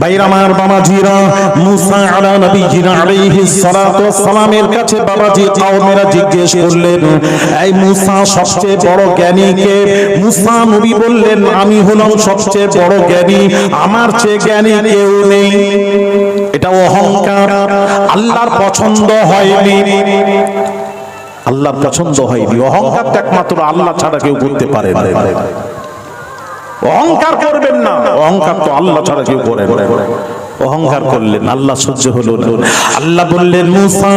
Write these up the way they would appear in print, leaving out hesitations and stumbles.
ভাইরা আমার বাবাজিরা, মুসা আলা নবীজিনা আলাইহিস সালাতু ওয়াস সালামের কাছে বাবাজি কওমেরা জিজ্ঞেস করলেন, এই মুসা সবচেয়ে বড় জ্ঞানী কে? মুসা নবী বললেন, আমি হলাম সবচেয়ে বড় জ্ঞানী, আমার চেয়ে জ্ঞানী কেউ নেই। এটা অহংকার, আল্লাহর পছন্দ হয়নি, আল্লাহর পছন্দ হয়নি। অহংকার একমাত্র আল্লাহ ছাড়া কেউ করতে পারে না। অহংকার করবেন না, অহংকার তো আল্লাহ ছাড়া কেউ করে না। অহংকার করলেন, আল্লাহ সহ্য হলো না। আল্লাহ বললেন, মুসা,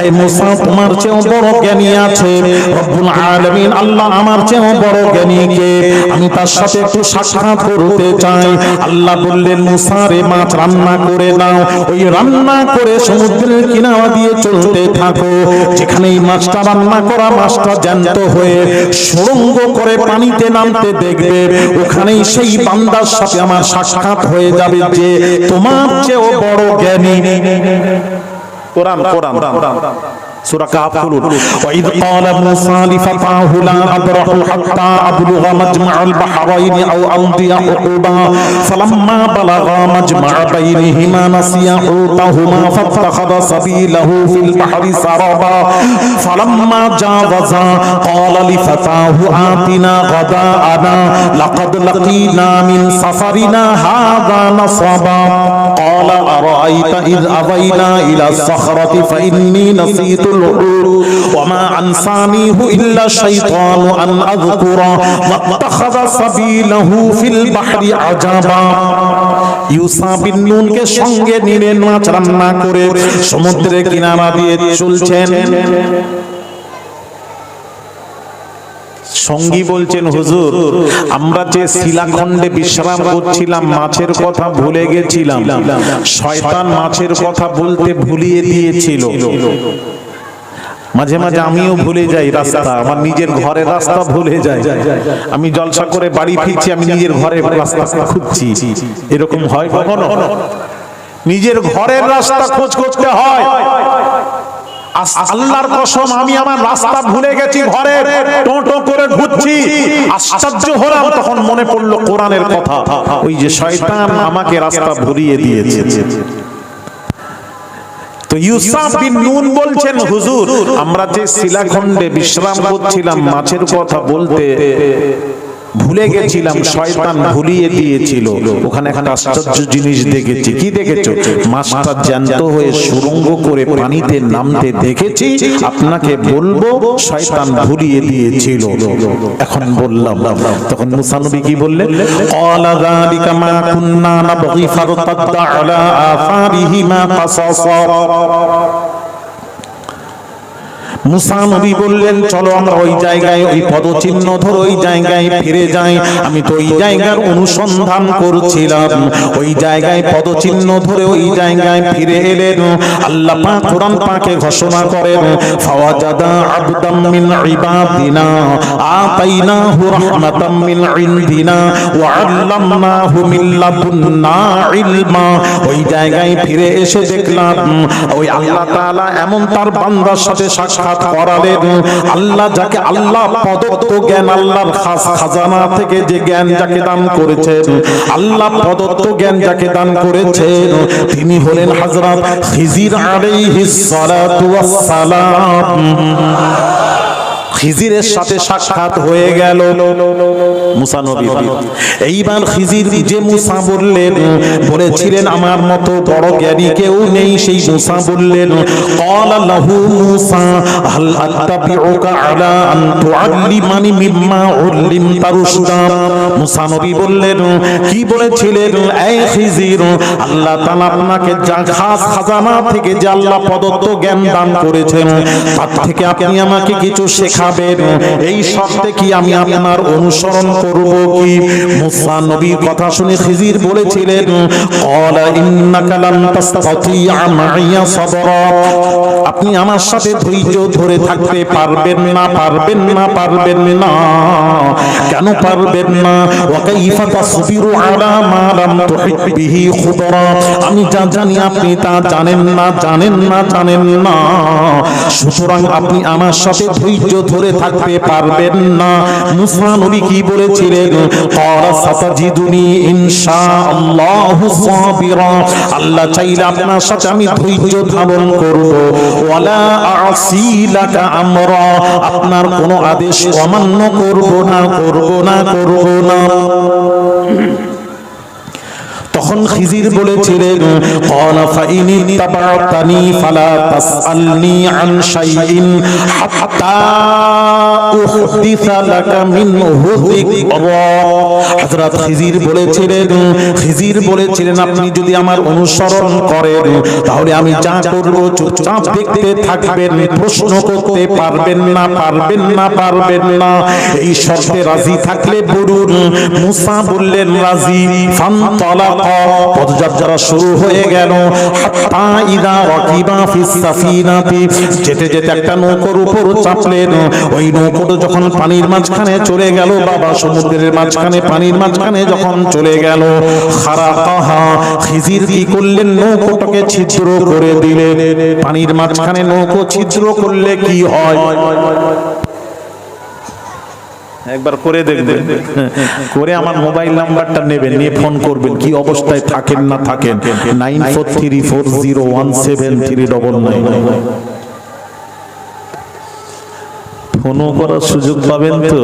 এই মুসা তোমার চেয়েও বড় জ্ঞানী আছে রব্বুল আলামিন, আল্লাহ আমার চেয়েও বড় জ্ঞানী কে? আমি তার সাথে একটু সাক্ষাৎ করতে চাই। আল্লাহ বললেন, মুসা রে, মাছ রান্না করে নাও, ওই রান্না করে সমুদ্রের কিনারা দিয়ে চলতে থাকো। যেখানেই মাছটা রান্না করা, মাছটা জ্যান্ত হয়ে সুড়ঙ্গ করে পানিতে নামতে দেখবে, ওখানেই সেই বান্দার সাথে আমার সাক্ষাৎ হয়ে যাবে যে তোমার চেয়েও বড় জ্ঞানী। কোরআন কোরআন সূরা কাহফ খুলুন। ওয়াইদ ক্বালা মূসা লিফাতাহু লা আবরাহু হাত্তা আবলুগা মাজমা'আল বাহরাইনি আও আমদিয়া হুকুবা ফালাম্মা বালাগা মাজমা'a বাইনিহিমা নাসিয়া হুতাহুমা ফাত্তাখাযা সাবিলাহু ফিল বাহরি সারাবা ফালাম্মা জাওয়াজা ক্বালা লিফাতাহু আতিনা গাদা'ানা লাকাদ লাকীনা মিন সাফারিনা হাযা নাসাবা ক্বালা আরাআইতা ইয আওয়াইনা ইলা সাখরাতি ফাইন্নী নাসীতু وما أنسانيه إلا الشيطان أن أذكره واتخذ سبيله في البحر عجبا। ইউসা বিন নুনকে সঙ্গে নিয়ে মাছ রান্না করে সমুদ্রের কিনারা দিয়ে চলছেন। সঙ্গী বলছেন, হুজুর, আমরা যে শিলাখণ্ডে বিশ্রাম করছিলাম, মাছের কথা ভুলে গেছিলাম, শয়তান মাছের কথা বলতে ভুলিয়ে দিয়েছিল। মাঝে মাঝে আমিও ভুলে যাই রাস্তা, আমার নিজের ঘরের রাস্তা ভুলে যাই। আমি জলসা করে বাড়ি ফিরছি, আমি নিজের ঘরের রাস্তা খুঁজছি। এরকম হয় কখনো? নিজের ঘরের রাস্তা খোঁজ করতে হয়। আল্লাহর কসম, আমি আমার রাস্তা ভুলে গেছি, ঘরের টোটো করে ঘুরছি। আশ্চর্য হলাম, তখন মনে পড়লো কোরআনের কথা, ওই যে শয়তান আমাকে রাস্তা ভুলিয়ে দিয়েছে। তো ইউসা বিন নুন বলছেন, হুজুর, আমরা যে শিলাখণ্ডে বিশ্রাম করছিলাম, মাছের কথা বলতে ভুলে গেছিলাম, শয়তান ভুলিয়ে দিয়েছিল। ওখানে একটা আশ্চর্য জিনিস দেখেছি। কি দেখেছো? মাছটা জ্যান্ত হয়ে সুড়ঙ্গ করে পানিতে নামতে দেখেছি। আপনাকে বলবো, শয়তান ভুলিয়ে দিয়েছিল। এখন বললাম। তখন মুসা নবী কি বললেন? ক্বালা যালিকা মা কুন্না নাবগি ফারতাদ্দা আলা আসারিহিমা কাসাসা। মুসা নবী বললেন, চলো আমরা ওই জায়গায়, ওই পদচিহ্ন ধরে ওই জায়গায় ফিরে যাই। আমি তো ওই জায়গার অনুসন্ধান করছিলাম। ওই জায়গায় পদচিহ্ন ধরে ওই জায়গায় ফিরে এলেন। আল্লাহ পাক কোরআন পাকে ঘোষণা করেন, ফাওয়াজাদা আবদাম মিন ইবাদিনা আতাইনাহু রাহমাতাম মিন ইনদিনা ওয়া আল্লামনাহু মিন লাদুন্না ইলমা। ওই জায়গায় ফিরে এসে দেখলাম, ওই আল্লাহ তাআলা এমন তার বান্দার সাথে সাক্ষাৎ করালেন। আল্লাহ যাকে আল্লাহ প্রদত্ত জ্ঞান, আল্লাহর খাস খাজানা থেকে যে জ্ঞান যাকে দান করেছেন, আল্লাহ প্রদত্ত জ্ঞান যাকে দান করেছেন, তিনি হলেন হযরত খিজির আলাইহিস সালাতু ওয়াস সালাম। খিজিরের সাথে সাক্ষাৎ হয়ে গেল মুসা নবী। এইবার খিজির যে মুসা বলেছিলেন আমার মতো বড় জ্ঞানী কেউ নেই, সেই মুসা বললেন, ক্বালা লাহু মুসা হাল আত্তাবিউকা আলা আন তুআল্লিমানি মিম্মা উল্লিমতা রুশদা। মুসা নবী বললেন, কি বলেছিলেন? এই খিজির, আল্লাহ তাআলা আপনাকে যা খাস খাজানা থেকে যে আল্লাহ প্রদত্ত জ্ঞান দান করেছেন, তার থেকে আপনি আমাকে কিছু শেখাবেন। এই শর্তে কি আমি আপনার অনুসরণ করব কি? মুসা নবীর কথা শুনে খিজির বলেছিলেন, ক্বালা ইন্নাকা লান তাসতাতিআ মাইয়া সাবরা। আপনি আমার সাথে ধৈর্য ধরে থাকতে পারবেন না, পারবেন না, পারবেন না। কেন পারবেন না? ওয়া কাইফা তাসবিরু আলা মা লাম তুহিত বিহি খুবরা। আমি যা জানি আপনি তা জানেন না, জানেন না, জানেন না। সুতরাং আপনি আমার সাথে ধৈর্য ধরে থাকতে পারবেন না। মুসা নবী কি বলেছিলেন? ক্বালা সাতাজিদুনি ইনশাআল্লাহু সাবিরা, আল্লাহ চাইলে আপনার সাথে আমি ধৈর্য ধারণ করব। ওয়ালা আসি লাকা আমরা, আপনার কোনো আদেশ অমান্য করব না, করব না, করব না। তখন খিজির বলেছিলেন ক্বালা ফাইনি তাবাতানি ফালা তাসআলনি আন শাইইন হাত্তা উহদিসা লাকা মিনহু যিকরা। হযরত খিজির বলেছিলেন আপনি যদি আমার অনুসরণ করেন তাহলে আমি যা করব চুপচাপ দেখতে থাকবেন, প্রশ্ন করতে পারবেন না, পারবেন না, পারবেন না। এই শর্তে রাজি থাকলে বলুন। মুসা বললেন রাজি। ফানতালাকা, পদযাত্রা শুরু হয়ে গেল। হাত্তা ইদা রাকিবা ফিস সাফিনাতি, যেতে যেতে একটা নৌকার উপর চাপলেন। ওই নৌকাটা যখন পানির মাঝখানে চলে গেল, বাবা সমুদ্রের মাঝখানে, পানির মাঝখানে যখন চলে গেল, খারাকাহা, খিজির কি করলেন? নৌকাটাকে ছিদ্র করে দিলেন। পানির মাঝখানে নৌকা ছিদ্র করলে কি হয়? একবার করে দেখবেন, করে আমার মোবাইল নাম্বারটা নেবেন, নিয়ে ফোন করবেন কি অবস্থায় থাকেন না থাকেন। 9434017399 ফোনও করার সুযোগ পাবেন তো।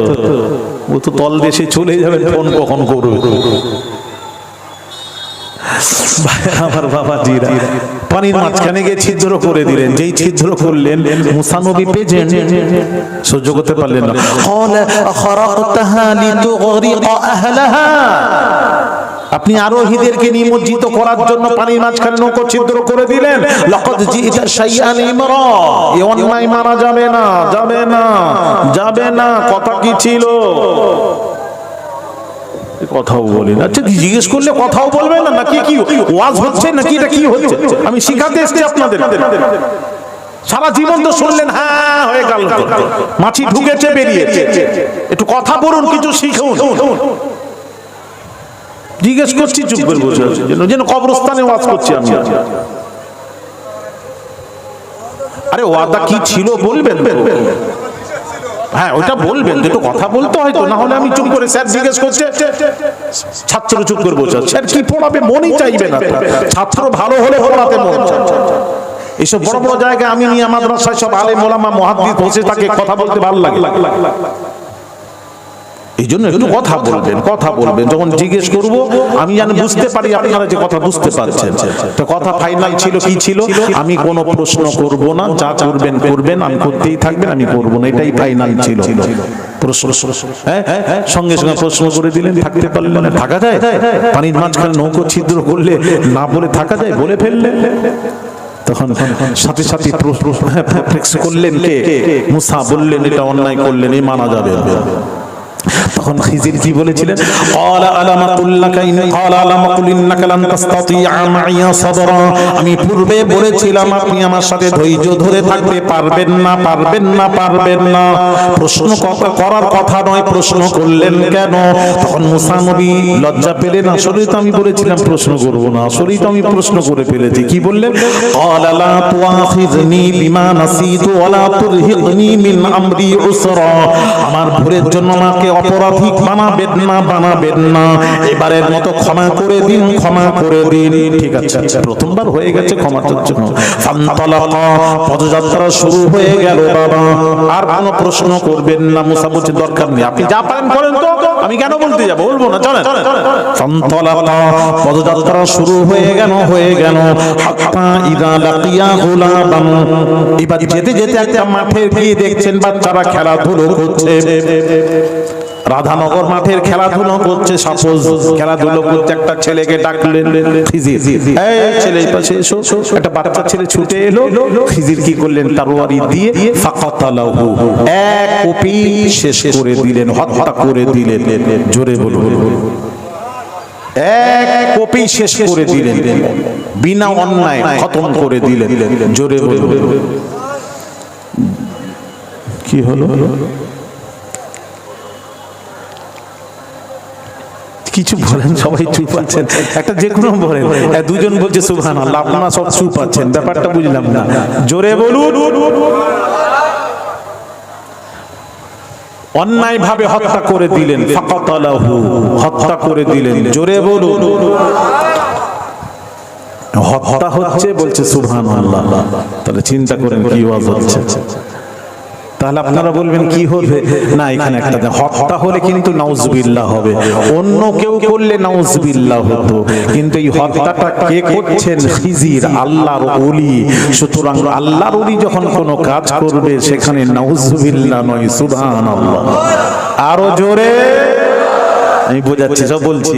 ও তো তল দেশে চলে যাবেন, ফোন কখন করবে? আমার বাবা জিরা পানির মাঝখানে গিয়ে ছিদ্র করে দিলেন। যেই ছিদ্র করলেন, মুসা নবী পেয়েছেন, সহ্য করতে পারলেন না। আপনি আরোহীদেরকে নিমজ্জিত করার জন্য পানির মাঝখানে নৌকা ছিদ্র করে দিলেন। লাকাদ জিইতা শাইআন ইমরা, এই অন্যায় মারা যাবে না, যাবে না, যাবে না। কথা কি ছিল? কথাও বলেন। আচ্ছা, জিজ্ঞেস করলে কথাও বলবেন না নাকি? কি ওয়াজ হচ্ছে নাকি? এটা কি হচ্ছে? আমি শিখাতে এসেছি আপনাদের। সারা জীবন তো শুনলেন, হ্যাঁ হয়ে গেল, মাছি ঢুকেছে বেরিয়েছে। একটু কথা বলুন, কিছু শিখুন। জিজ্ঞেস করছি, চুপ করে বসে আছি, যেন কবরস্থানে ওয়াজ করছি আমি। আরে ওয়াদা কি ছিল বলবেন? হ্যাঁ ওটা বলবেন, একটু কথা বলতে হয়তো, না হলে আমি চুপ করে, স্যার জিজ্ঞেস করছে, ছাত্র চুপ করে বসে আছে। স্যার কি পড়াবে? মনই চাইবে না। ছাত্র ভালো হলে পড়াতে মন চায়। এইসব বড় বড় জায়গায় আমি নিয়ে মাদ্রাসায় সব আলেম ওলামা মুহাদ্দিস বসে থাকে, কথা বলতে ভালো লাগে। এই জন্য একটু কথা বলবেন, কথা বলবেন। যখন জিজ্ঞেস করব আমি যেন বুঝতে পারি আপনারা যে কথা বুঝতে পারছেন। তো কথা ফাইনাল ছিল কি ছিল? আমি কোনো প্রশ্ন করব না, যা করবেন করবেন, আমি করতেই থাকবেন, আমি করব না, এটাই ফাইনাল ছিল। প্রশ্ন, হ্যাঁ সঙ্গে সঙ্গে প্রশ্ন করে দিলেন, থাকতে পারলেন না। থাকা যায়? পানির মাঝখানে নৌকো ছিদ্র করলে না বলে থাকা যায়? বলে ফেললেন। তখন সাথে সাথে করলেন কে? মুসা বললেন এটা অন্যায় করলেন, এই মানা যাবে। তখন খিজির কি বলেছিলেন? আমি পূর্বে বলেছিলাম আপনি আমার সাথে ধৈর্য ধরে থাকতে পারবেন না, পারবেন না, পারবেন না। প্রশ্ন করার কথা নয়, প্রশ্ন করলেন কেন? তখন মুসা নবী লজ্জা পেলেন। আসলেই তো আমি বলেছিলাম প্রশ্ন করব না, আসলেই তো আমি প্রশ্ন করে ফেলেছি। কি বললেন? ক্বালা লা তুআখিযনি বিমা নাসিতু ওয়া লা তুরহিকনি মিন আমরি উসরা, আমার ভুলের জন্য আমাকে অপরাধী বানাবেন না, বানাবেন না। এবারের মতো ক্ষমা করে দিন, ক্ষমা করে দিন। ঠিক আছে, প্রথমবার হয়ে গেছে, ক্ষমা চাচ্ছি। ফানতালাকা, পদযাত্রা শুরু হয়ে গেল। বাবা আর কোনো প্রশ্ন করবেন না। মুসা বলছে দরকার নেই, আপনি যা পারেন করেন তো, আমি কেন বলতে যাব? বলবো না, চলেন। ফানতালাকা, পদযাত্রা শুরু হয়ে গেল। হাত্তা ইযা লাকিয়া গুলাবান, এবার যেতে যেতে একটা মাঠে গিয়ে দেখছেন বাচ্চারা খেলাধুলো করছে। রাধানগর মাঠের খেলাধুলো করছে, সাপোজ খেলাধুলো করতে একটা ছেলেকে ডাকলেন। খিজির, এই ছেলে পাশে এসো। একটা বাচ্চা ছেলে ছুটে এলো। খিজির কি করলেন? তরবারি দিয়ে ফাকাতালাহু, এক কোপি শেষ করে দিলেন, হত্যা করে দিলেন। জোরে বলুন, এক কোপি শেষ করে দিলেন, বিনা অন্যায় খতম করে দিলেন। জোরে বলুন, কি হলো? কিছু বলেন, সবাই চুপ আছেন। একটা যে কোনো বলেন, দুজন বলছে সুবহানাল্লাহ, আপনারা সব চুপ আছেন, ব্যাপারটা বুঝলাম না। জোরে বলুন। অন্যায় ভাবে হত্যা করে দিলেন, ফাকাতালাহু, হত্যা করে দিলেন। জোরে বলুন, হত্যা হচ্ছে, বলছে সুবহানাল্লাহ। তাহলে চিন্তা করেন কি ওয়াজ হচ্ছে। তাহলে আপনারা বলবেন কি হবে, না এখানে একটা হত্যা হলে কিন্তু নাউজুবিল্লাহ হবে, অন্য কেউ করলে নাউজুবিল্লাহ হতো, কিন্তু এই হত্যাটা কে করছেন? খিজির, আল্লাহর ওলি। সুতরাং আল্লাহর ওলি যখন কোনো কাজ করবে সেখানে নাউজুবিল্লাহ নয়, সুবহানাল্লাহ। আরো জোরে আমি বোঝাচ্ছি, সব বলছি।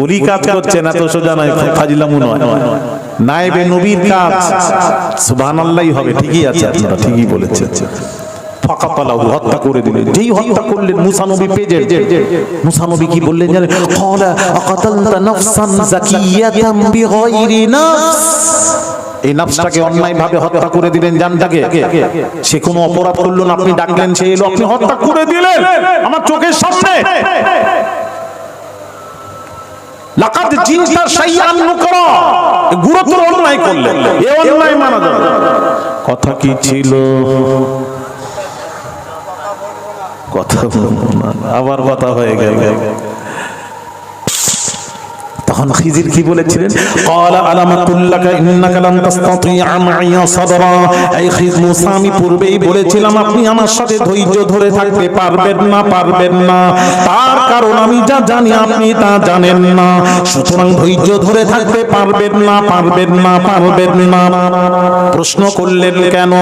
ওলি কাজ করছে না তো সোজা নয়, ফাজিলামু নয়, নায়েবে নবীর কাজ সুবহানাল্লাহই হবে। ঠিকই আছে, আপনারা ঠিকই বলেছেন। ফাকাতালাহু, হত্যা করে দিলেন। যেই হত্যা করলেন মুসা নবী পেজে, মুসা নবী কি বললেন জানেন? ক্বালা আকাতালতা নাফসান যাকিয়াতাম বিগাইরি নাফস। এই নাফসটাকে অন্যায় ভাবে হত্যা করে দিলেন, জানটাকে। সে কোনো অপরাধ করলো না, আপনি ডাকলেন, সে এলো, আপনি হত্যা করে দিলেন আমার চোখের সামনে। লাকাদ জিনতা শাইআন নুকরা, গুরুতর অন্যায় করলেন। এই অন্যায় মানা যাবে না। কথা কি ছিল? কথা বলবো না, আবার কথা হয়ে গেল। তখন খিজির কি বলেছিলেন? ক্বালা আলাম কুল্লাকা ইন্নাকা লান তাসতাতিআ মাইয়া সাবরা। এই খিজির, মুসা আমি পূর্বেই বলেছিলাম আপনি আমার সাথে ধৈর্য ধরে থাকতে পারবেন না, পারবেন না। তার কারণ আমি যা জানি আপনি তা জানেন না, সুতরাং ধৈর্য ধরে থাকতে পারবেন না, পারবেন না, পারবেন না। প্রশ্ন করলেন কেন?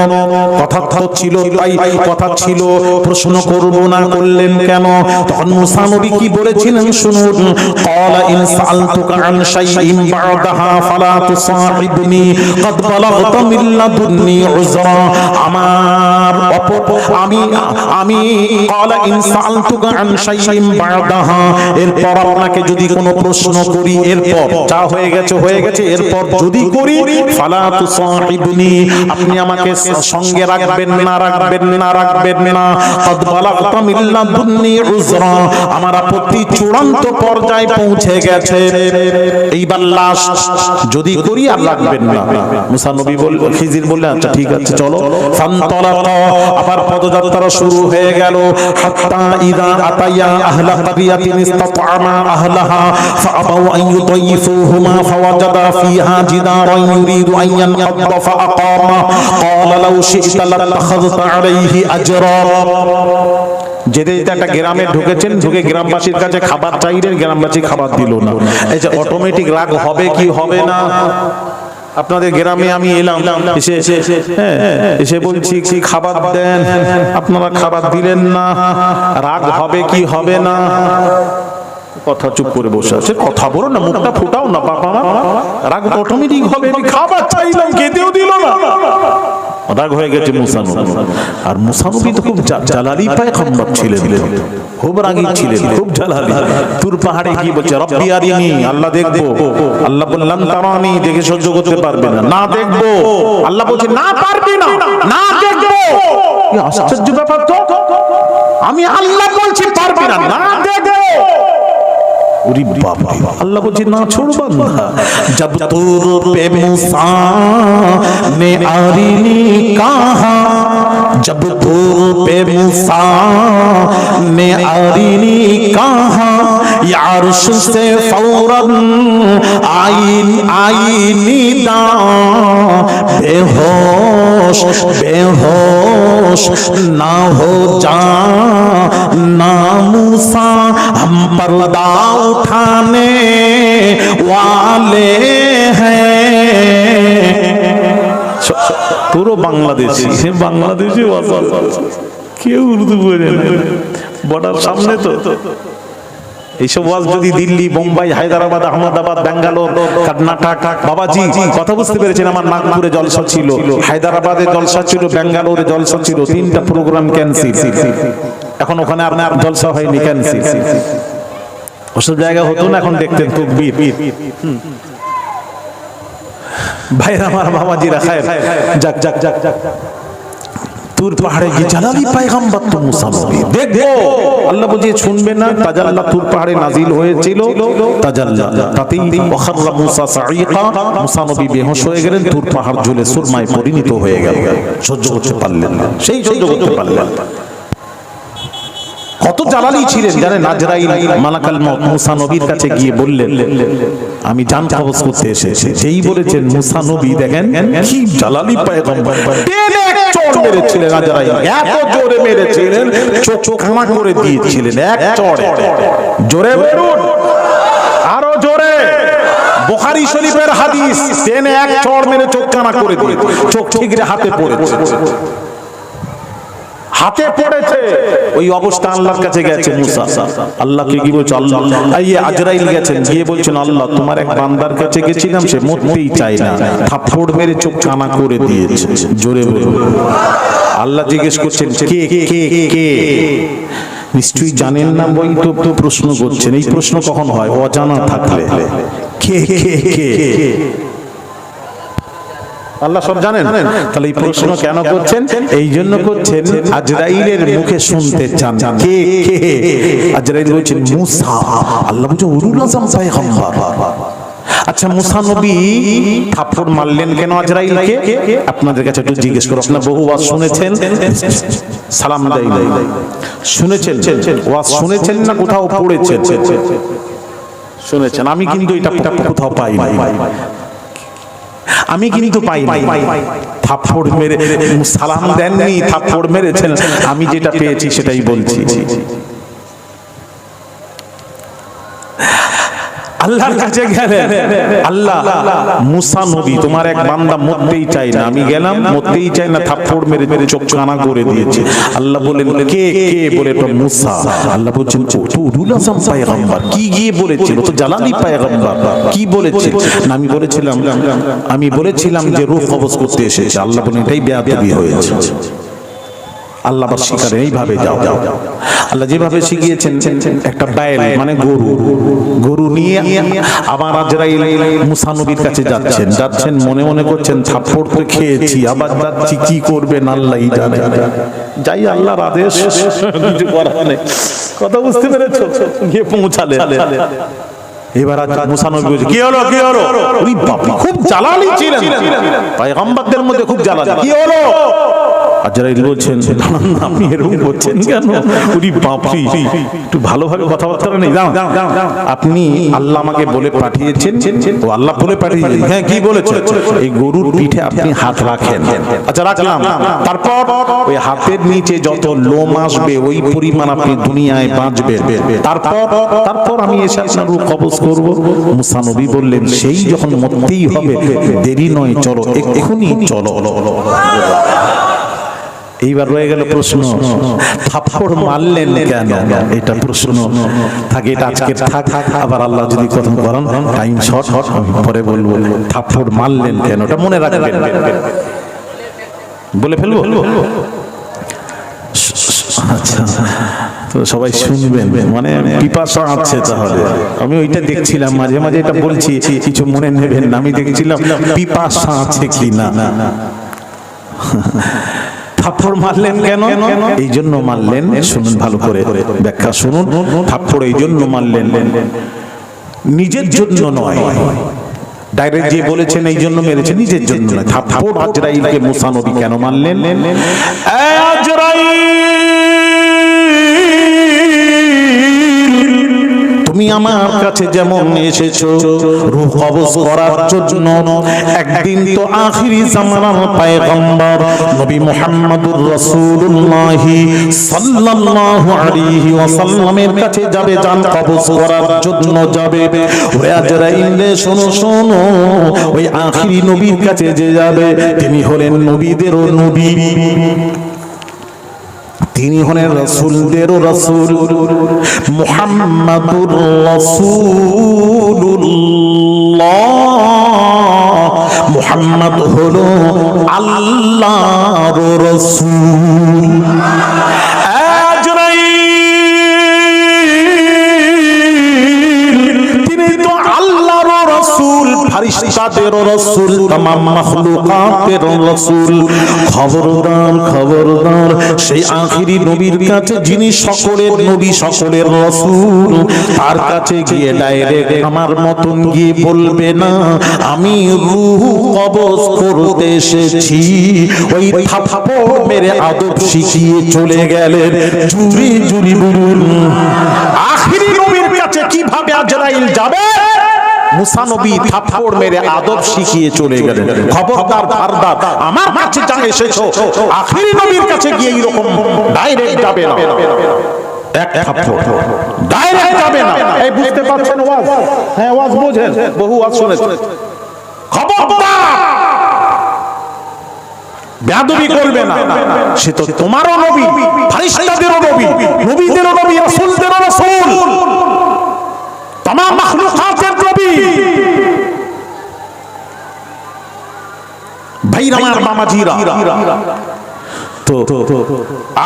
কথা ছিল, তাই কথা ছিল, প্রশ্ন করব না, করলেন কেন? তখন মুসা নবী কি বলেছিলেন শুনুন। ক্বালা ইন সাআলতুকা আন শাইইন বা'দাহা ফালা তুসাহিবনি ক্বাদ বালাগতা মিন লাদুন্নি উযরা। আমি ক্বালা ইন সাআলতুকা আন শাইইন বা'দাহা, এরপর আপনাকে যদি কোনো প্রশ্ন করি, এরপর যা হয়ে গেছে হয়ে গেছে, এরপর যদি করি, ফালা তুসাহিবনি, আপনি আমাকে সঙ্গে রাখবেন না, রাখবেন না, রাখবেন না। ক্বাদ বালাগতা মিন লাদুন্নি উযরা, আমার আপত্তি চূড়ান্ত পর্যায়ে পৌঁছে গেছে। এইবার লাশ যদি করি আর রাখবেন না। মুসা নবী বললেন, খিজির বললেন আচ্ছা ঠিক আছে চলো। ফান্তালাকা, আবার পদযাত্রা শুরু হয়ে গেল। হাত্তা ইযা আতায়া আহলা কারিয়াতিন ইসতাতআমা আহলাহা ফাআবাউ আন ইউদাইফুহুমা ফাওয়াজাদা ফিহা জিদারান ইউরিদু আন ইয়ানকাদ্দা ফাআকামা ক্বালা লাউ শি'তা লাত্তাখাযতা আলাইহি আজরা। যেতে যেতে একটা গ্রামে ঢুকেছেন, ঢুকে গ্রামবাসীর কাছে খাবার চাইলেন, গ্রামবাসী খাবার দিল না। এই যে অটোমেটিক রাগ হবে কি হবে না? আপনাদের গ্রামে আমি এলাম, এসে বলছি খাবার দেন, আপনারা খাবার দিলেন না, রাগ হবে কি হবে না? কথা চুপ করে বসে আছে, কথা বলো না, মুখটা ফুটাও না বাবা, রাগ অটোমেটিক হবে। খাবার চাইলাম, খেতেও দিল না, রাগ হয়ে গেছে মুসা নবী। আর মুসা নবী তো খুব জালালি পয়গম্বর ছিলেন, খুব রাগী ছিলেন, খুব জালালি। তুর পাহাড়ে কি বলছে? রব্বি আরিনি, আল্লাহ দেখবো। আল্লাহ বললেন তারানি, দেখে সহ্য করতে পারবে না, না দেখবো। আল্লাহ বলছে না পারবি না, না দেখবো। কি আশ্চর্য ব্যাপার তো, আমি আল্লাহ বলছি পারবি না, না দেখবো। ওরে বাবা, আল্লাহ বলছে না छोड़बा না। जब तुर पे मूसा ने आरिनी कहा, जब तुर पे मूसा ने आरिनी कहा, या अर्श से फौरन आई निदा, बेहोश बेहोश ना हो जा ना मूसा, हम पर्दा उठाने वाले हैं। পুরো বাংলাদেশি, বাংলাদেশি ভাষা, কেউ উর্দু বোঝে না, বর্ডার সামনে তো। এইসব ওয়াজ যদি দিল্লি, বোম্বাই, হায়দ্রাবাদ, আহমেদাবাদ, ব্যাঙ্গালোর, কর্ণাটক, বাবাজি কথা বুঝতে পেরেছেন। আমার নাগপুরে জলসা ছিল, হায়দ্রাবাদে জলসা ছিল, ব্যাঙ্গালোরে জলসা ছিল, 3টা প্রোগ্রাম ক্যান্সেল। এখন ওখানে আপনার জলসা হয়নি, ক্যান্সেল। ওসব জায়গা হতো না, এখন দেখতেন তাকবীর। ভাইরা আমার, বাবাজিরা, খায়ের, যাক যাক যাক যাক, তুর পাহাড়ে গিয়ে জালালি পয়গম্বর তো মুসা নবী দেখবো। আল্লাহ বলছে শুনবে না, তাজাল্লা তুর পাহাড়ে নাজিল হয়েছিল, তাজাল্লা, তাতেই ওয়াখাররা মুসা সাঈকা, মুসা নবী বেহুশ হয়ে গেলেন, তুর পাহাড় ঝুলে সুরমায় পরিণত হয়ে গেল, সহ্য করতে পারলেন না, সেই সহ্য করতে পারলেন না। কত জালালি ছিলেন জানেন। আজরাইল মালাকাল মউত মুসা নবীর কাছে গিয়ে বললেন আমি জান কবজ করতে এসেছি। যেই বলেছেন মুসা নবী দেখেন কি জালালি পয়গম্বর, টেনে এক চড় মেরেছিলেন আজরাইল, এত জোরে মেরেছিলেন চোখ কানা করে দিয়েছিলেন এক চড়ে। জোরে বলুন, আরো জোরে। বুখারী শরীফের হাদিস, টেনে এক চড় মেরে চোখ কানা করে দিয়ে চোখ ঠিকরে হাতে পড়েছে, হাতে পড়েছে। ওই অবস্থা আল্লাহর কাছে গেছে মুসা। আল্লাহকে কি বলছে? আল্লাহ এই আজরাইল গেছেন, গিয়ে বলছেন আল্লাহ তোমার এক বান্দার কাছে গেছিলাম, সে মরতেই চায় না, থাপ্পড় মেরে চোখ কানা করে দিয়েছে। জোরে বলুন। আল্লাহ জিজ্ঞেস করছেন কে কে কে? নিশ্চয়ই জানেন না, বই তো প্রশ্ন করছেন। এই প্রশ্ন কখন হয়? অজানা থাকলে। কে কে কে? আল্লাহ সব জানেন। তাহলে এই প্রশ্ন কেন করছেন? এই জন্য করছেন আজরাইলের মুখে শুনতে চান কে কে। আজরাইল বলছেন মুসা। আল্লাহ বলছেন উলুল আযম পয়গম্বর। আচ্ছা মুসা নবী থাপ্পড় মারলেন কেন আজরাইলকে? আপনাদের কাছে একটু জিজ্ঞেস করো। আপনারা বহু ওয়াজ শুনেছেন, সালাম দেই শুনেছেন, ওয়াজ শুনেছেন না কোথাও পড়েছেন? শুনেছেন। আমি কিন্তু এটা কোথাও পাই নাই, আমি কিন্তু পাই নাই। থাপ্পড় মেরে সালাম দেননি, থাপ্পড় মেরেছেন। আমি যেটা পেয়েছি সেটাই বলছি। আল্লাহর কাছে গেলেন, আল্লাহ মুসা নবী তোমার এক বান্দা মরতেই চাই না, আমি গেলাম মরতেই চাই না, থাপ্পড় মেরে চোখ কানা করে দিয়েছে। আল্লাহ বলেন কে কে? বলে তো মুসা। আল্লাহ বলছেন তো উলুল আযম পয়গম্বর। কি গিয়ে বলেছিল? তো জালালি পয়গম্বর। কি বলেছে? না আমি বলেছিলাম যে রূহ কবজ করতে এসেছে। আল্লাহ বলেন এটাই বেয়াদবি হয়েছে। আল্লাহ বাস শিখারেন এইভাবে যাও। আল্লাহ যেভাবে শিখিয়েছেন, একটা বাইল মানে গরু নিয়ে আবার আজরাইল মুসা নবীর কাছে যাচ্ছেন মনে মনে করছেন থাপ্পড় তো খেয়েছি, আবার যাচ্ছি, কি করবেন আল্লাহই জানে। যাই আল্লাহর আদেশ, কিছু করার নেই। কথা বুঝতে পেরেছো? গিয়ে পৌঁছালে। এবার মুসা নবী বলছে কি হলো কি হলো? ওই বাবা খুব জালালি ছিলেন, পয়গম্বরদের মধ্যে খুব জালালি। কি হলো? আজরাইল বলছেন আপনি এরকম করছেন কেন? ওরে বাপরে, একটু ভালোভাবে কথাবার্তা নেই। আপনি আল্লাহ আমাকে বলে পাঠিয়েছেন। ও আল্লাহ বলে পাঠিয়েছেন? হ্যাঁ। কি বলেছেন? এই গরুর পিঠে আপনি হাত রাখেন। আচ্ছা রাখলাম। তারপর ওই হাতের নিচে যত লোম আসবে ওই পরিমাণ আপনি দুনিয়ায় বাঁচবেন। তারপর আমি এসে আপনার রূহ কবজ করব। মুসা নবী বললেন সেই যখন মরতেই হবে, দেরি নয়, চলো এখনই চলো। এইবার রয়ে গেল প্রশ্ন, থাপ্পড় মারলেন কেন? এটা প্রশ্ন থাকে, এটা আজকে থাক। আবার আল্লাহ যদি কথা বলেন টাইম শর্ট, পরে বলবো থাপ্পড় মারলেন কেন, এটা মনে রাখবেন। বলে ফেলবো? আচ্ছা, তো সবাই শুনবেন, মানে পিপাসা আছে। তাহলে আমি ওইটা দেখছিলাম, মাঝে মাঝে এটা বলছি, কিছু মনে নেবেন না। আমি দেখছিলাম পিপাসা আছে কি না। থাপ্পড় মারলেন কেন? এই জন্য মারলেন, শুনুন ভালো করে ব্যাখ্যা শুনুন। থাপ্পড় এই জন্য মারলেন, নিজের জন্য নয়। ডাইরেক্ট যে বলেছেন এই জন্য মেরেছে, নিজের জন্য নয়। থাপ্পড় আজরাইলকে মুসা নবী কেন মারলেন? তুমি আমার কাছে যেমন এসেছো রূহ কবজ করার জন্য, একদিন তো আখিরি জামানার পয়গম্বর নবী মুহাম্মদুর রাসূলুল্লাহ সাল্লাল্লাহু আলাইহি ওয়াসাল্লামের কাছে যাবে, জান কবজ করার জন্য যাবে। ওরে আজরাইল শোনো শোনো, ওই আখিরি নবীর কাছে যে যাবে তিনি হলেন নবীদেরও নবী, তিনি হলেন রাসূলদেরও রাসূল, মুহাম্মাদুর রাসূলুল্লাহ। মুহাম্মদ হলো আল্লাহর রাসূল। আজরাইল তিনি তো আল্লাহর রাসূল, ফেরেশতাদের রাসূল, तमाम মাখলুকাতের রাসূল। খবরদার খবরদার, সেই আখিরি নবীর কাছে যিনি সকলের নবী সকলের রাসূল, তার কাছে গিয়ে ডাইরেক্ট আমার মতন গিয়ে বলবে না আমি রূহ কবজ করতে এসেছি। ওই থাপ্পড় মেরে আদব শিখিয়ে চলে গেলেন। জুরি জুরি বলুন, আখিরি নবীর কাছে কিভাবে আজরাইল যাবে? মুসা নবী থাপ্পড় মেরে আদব শিখিয়ে চলে গেলেন। খবরদার ফারদার, আমার কাছে যা এসেছো আখিরি নবীর কাছে গিয়ে এরকম ডাইরেক্ট যাবে না। এক থাপ্পড় ডাইরেক্ট যাবে না। এই বুঝতে পারছেন ওয়াজ? হ্যাঁ ওয়াজ বোঝেন, বহু ওয়াজ শুনেছেন। খবরদার বেয়াদবি করবে না। সে তো তোমারও নবী, ফেরেশতাদেরও নবী, নবীদেরও নবী, রাসূলদেরও রাসূল, तमाम মাখলুকাতের নবী। ভাইরা আমার মামাজিরা, তো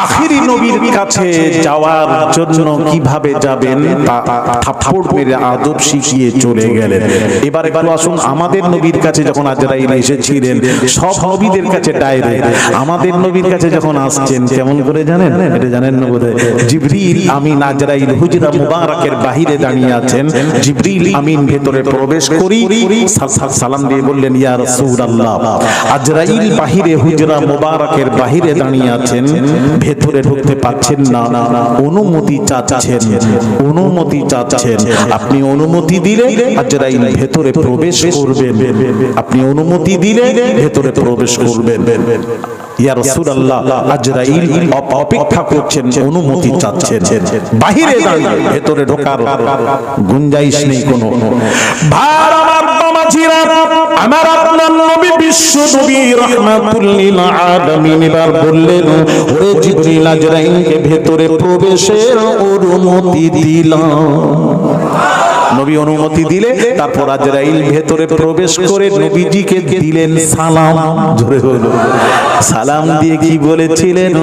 আখিরি নবীর কাছে যাওয়ার জন্য কিভাবে যাবেন তা থাপ্পড় মেরে আদব শিখিয়ে চলে গেলেন। এবার একটু আসুন, আমাদের নবীর কাছে যখন আজরাইল এসেছিলেন, সব নবীদের কাছে ডাইরেক্ট, আমাদের নবীর কাছে যখন আসছেন কেমন করে জানেন? এটা জানেন না বোধহয়। জিবরিল আমিন আজরাইল হুজরা মুবারাকের বাহিরে দাঁড়িয়ে আছেন। জিবরিল আমিন ভেতরে প্রবেশ করি সালাম দিয়ে বললেন ইয়া রাসূলুল্লাহ। আজরাইল বাহিরে হুজরা মুবারাকের বাহিরে দাঁড়িয়ে আছেন, ভেতরে ঢুকতে পাচ্ছেন না, অনুমতি চাচ্ছেন, অনুমতি চাচ্ছেন। আপনি অনুমতি দিলে আজরাইল ভেতরে প্রবেশ করবেন, আপনি অনুমতি দিলে ভেতরে প্রবেশ করবেন। ইয়া রাসূলুল্লাহ, আজরাইল অপেক্ষা করছেন, অনুমতি চাচ্ছেন, বাহিরে দাঁড়িয়ে, ভেতরে ঢোকার গুঞ্জাইশ নেই কোনো। ভাই আমার মামাজিরা, আমার আপনার নবী বিশ্ব নবী রাহমাতুল লিল আলামিন এবার বললেন ওরে জিবরিল, আজরাইলকে ভেতরে প্রবেশের অনুমতি দিলাম। নবী অনুমতি দিলে তারপর আজরাইল ভেতরে প্রবেশ করে নবীজিকে দিলেন সালাম। জোরে হলো সালাম দিয়ে কি বলেছিলেন?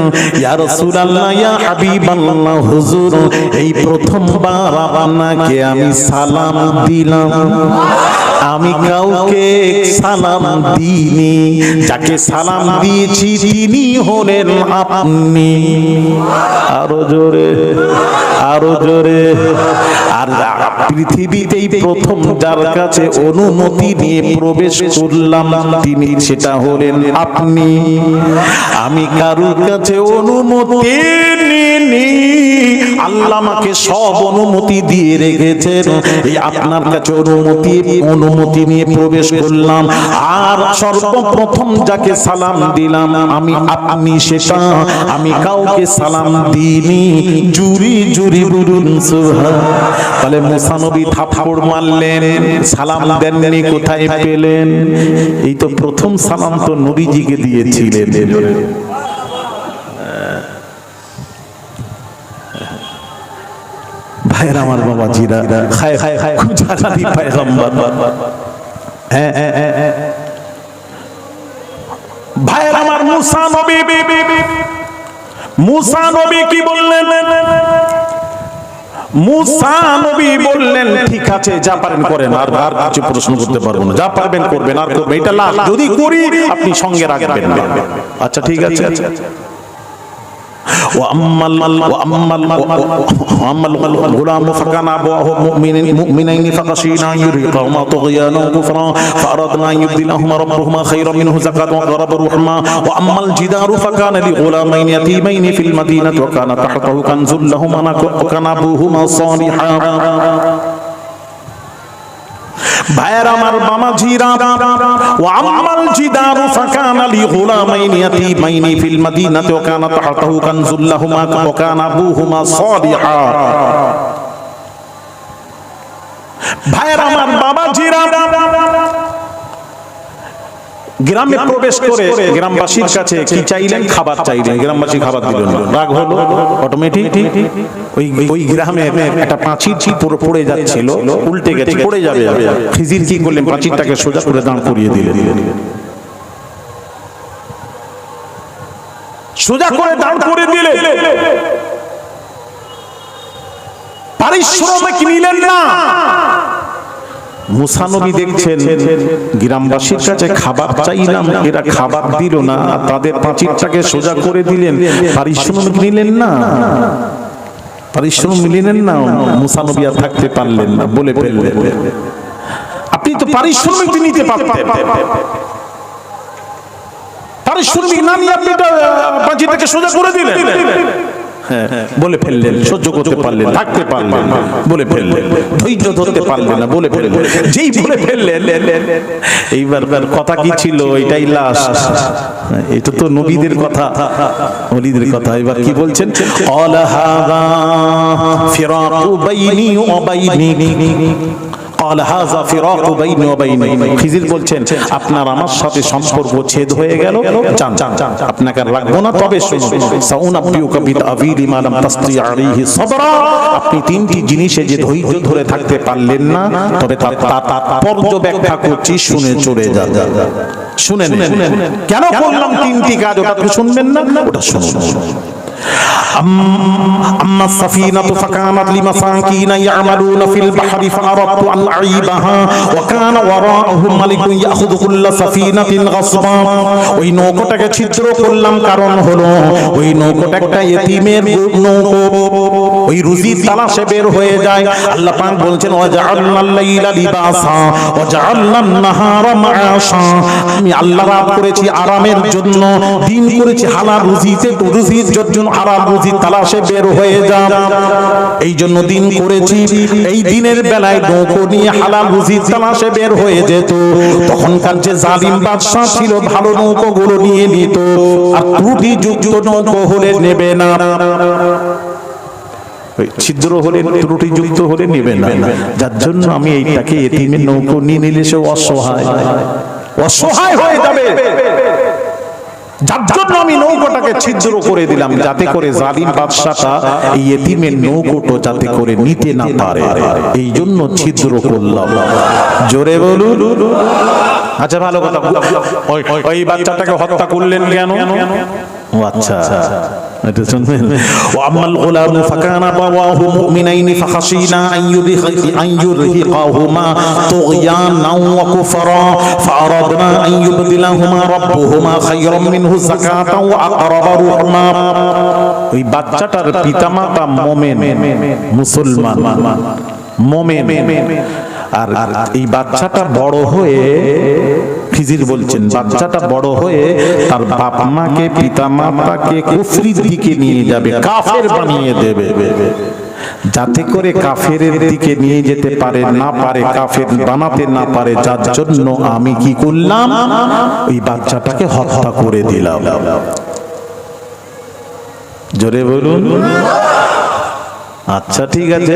ইয়া রাসূলুল্লাহ, ইয়া হাবিবাল্লাহ, হুজুর এই প্রথমবার আপনাকে আমি সালাম দিলাম। আমি কাউকে সালাম দিইনি, যাকে সালাম দিয়েছি তিনি হলেন আপনি। আরো জোরে, আরো জোরে। আর পৃথিবীতেই প্রথম যার কাছে অনুমতি নিয়ে প্রবেশ করলাম তিনি, সেটা হলেন আপনি। আমি কারোর কাছে অনুমতি নিইনি, আল্লাহ আমাকে সব অনুমতি দিয়ে রেখেছেন। এই আপনার কাছে অনুমতি নিয়ে প্রবেশ করলাম। আর সর্বপ্রথম যাকে সালাম দিলাম আমি আপনি, সেটা আমি কাউকে সালাম দিইনি। জুরি জুরি বলুন সুবহান। তাহলে মুসা নবী থাপ্পড় মারলেন, সালাম দেননি, কোথায় পেলেন? এই তো প্রথম সালাম তো নবীজিকে দিয়েছিলেন। ভাইরা আমার বাবাজিরা, খায় খায় খায় জানালি পয়গম্বর। হ্যাঁ হ্যাঁ হ্যাঁ ভাইরা আমার, মুসা নবী, মুসা নবী কি বললেন? মুসা নবী বললেন ঠিক আছে যা পারেন করেন, আর কিছু প্রশ্ন করতে পারবো না, যা পারবেন করবেন, আর করবেন, এটা লাভ যদি করি আপনি সঙ্গে রাখবেন। আচ্ছা ঠিক আছে। وأما الغلام فكان أبواه مؤمنين فخشينا أن يرهقهما طغيانا وكفرا فأردنا أن يبدلهما ربهما خيرا منه زكاة وأقرب رحما وأما الجدار فكان لغلامين يتيمين في المدينة وكان تحته كنز لهما وكان أبوهما صالحا। ভাইয়ের আমার বামাজিরা, ওয়া আমাল জিদারু ফাকানা লিগুলামাইনি ইয়াতীমাইনি ফিল মাদিনাতি ওয়া কানা তাহতাহু কানজুল লাহুমা ওয়া কানা আবুহুমা সালিহা। ভাইয়ের আমার বামাজিরা, গ্রামে প্রবেশ করে গ্রামবাসীর কাছে কি চাইলেন? খাবার চাইলেন। গ্রামবাসী খাবার দিলেন, রাগ হলো অটোমেটিক। ওই গ্রামে একটা প্রাচীর পুরো পড়ে যাচ্ছিল, উল্টে গেছে, পড়ে যাবে। খিজির কি করলেন? প্রাচীরটাকে সোজা করে দাঁড় করিয়ে দিলেন, সোজা করে দাঁড় করে দিলে। পারিশ্রমিক নিলেন না, মুসা নবী দেখছেন গ্রামবাসীর কাছে খাবার চাইলাম, এরা খাবার দিল না, তাদের পাঁচিরটাকে সোজা করে দিলেন, পারিশ্রমিক নিলেন না, পারিশ্রমিক নিলেন না, মুসা নবী আর থাকতে পারলেন না, বলে ফেললেন আপনি তো পারিশ্রমিক নিতে পারতেন, পারিশ্রমিক না নিয়ে আপনি পাঁচিরটাকে সোজা করে দিলেন। বলে ফেললেন, সহ্য করতে পারলেন, থাকতে পারলেন না, বলে ফেললেন, ধৈর্য ধরতে পারলেন না, বলে ফেললেন, যেই বলে ফেললেন এইবার কথা কি ছিল এটাই লাস্ট। এটা তো নবীদের কথা, ওলিদের কথা। এবার কি বলছেন, ক্বালা হাযা ফিরাকু বাইনি ওয়া বাইনিক, খিজির বলছেন আপনার আমার সাথে সম্পর্ক ছেদ হয়ে গেল, যান আপনাকে আর রাখবো না, তবে আপনি তিনটি জিনিসে যে ধৈর্য ধরে থাকতে পারলেন না, তবে তার তাৎপর্য ব্যাখ্যা করছি, শুনে চলে যান। শুনেন কেন করলাম তিনটি কাজ, ওটা তো শুনবেন না, ওটা শুনুন। أما السفينة فكانت لمساكين يعملون في البحر فأردت أن أعيبها وكان وراءهم ملك يأخذ كل سفينة غصبا। ওই নৌকাটাকে ছিদ্র করলাম, কারণ হলো ওই নৌকাটা একটা ইতিমের নৌকা, ওই রুজির তালাশে বের হয়ে যায়। আল্লাহ পাক বলছেন ওয়াজআলনাল লাইলা লিবাসা ওয়াজআলনান নাহারা মাআশা, আমি আল্লাহ রাত করেছি আরামের জন্য, দিন করেছি হালাল রুজিতে, রুজির জন্য হালাল রুজি তালাশে বের হয়ে যান, এই জন্য দিন করেছি। এই দিনের বেলায় নৌকো নিয়ে হালাল রুজি তালাশে বের হয়ে যেত। তখনকার যে জালিম বাদশা ছিল, ভালো নৌকোগুলো নিয়ে নিত, আর ত্রুটিযুক্ত নৌকো হলে নেবে না, ছিদ্র হলে ত্রুটিযুক্ত হলে নেবে না। যার জন্য আমি এইটাকে এতিমের নৌকো নিয়ে নিলে সে অসহায় হয়ে যাবে, যার জন্য আমি নৌকোটাকে ছিদ্র করে দিলাম, যাতে করে জালিম বাদশাটা এই এতিমের নৌকোটা যাতে করে নিতে না পারে, এই জন্য ছিদ্র করলাম। জোরে বলুন। আচ্ছা ভালো কথা, ওই বাচ্চাটাকে হত্যা করলেন কেন? ও আচ্ছা, এটা শুনবেন। ওয়ামাল গুলামু ফাকানা বাওয়াহু মুমিনাইনি ফাখাশিনা আন ইউরহিকাহুমা তুগয়ানাও ওয়া কুফরা ফাআরাদনা আন ইউবদিলাহুমা রাব্বুহুমা খায়রাম মিনহু যাকাতাও ওয়া আকরাবা রুহমা। ওই বাচ্চাটার পিতামাতা মুমিন, মুসলমান, মুমিন, আর এই বাচ্চাটা বড় হয়ে, খিজির বলছেন বাচ্চাটা বড় হয়ে তার বাপ মাকে, পিতা মাতাকে কুফরির দিকে নিয়ে যাবে, কাফের বানিয়ে দেবে, যাতে করে কাফেরের দিকে নিয়ে যেতে পারে না পারে, কাফের বানাতে না পারে। যার জন্য আমি কি করলাম, ওই বাচ্চাটাকে হত্যা করে দিলাম। জোরে বলুন। আচ্ছা ঠিক আছে,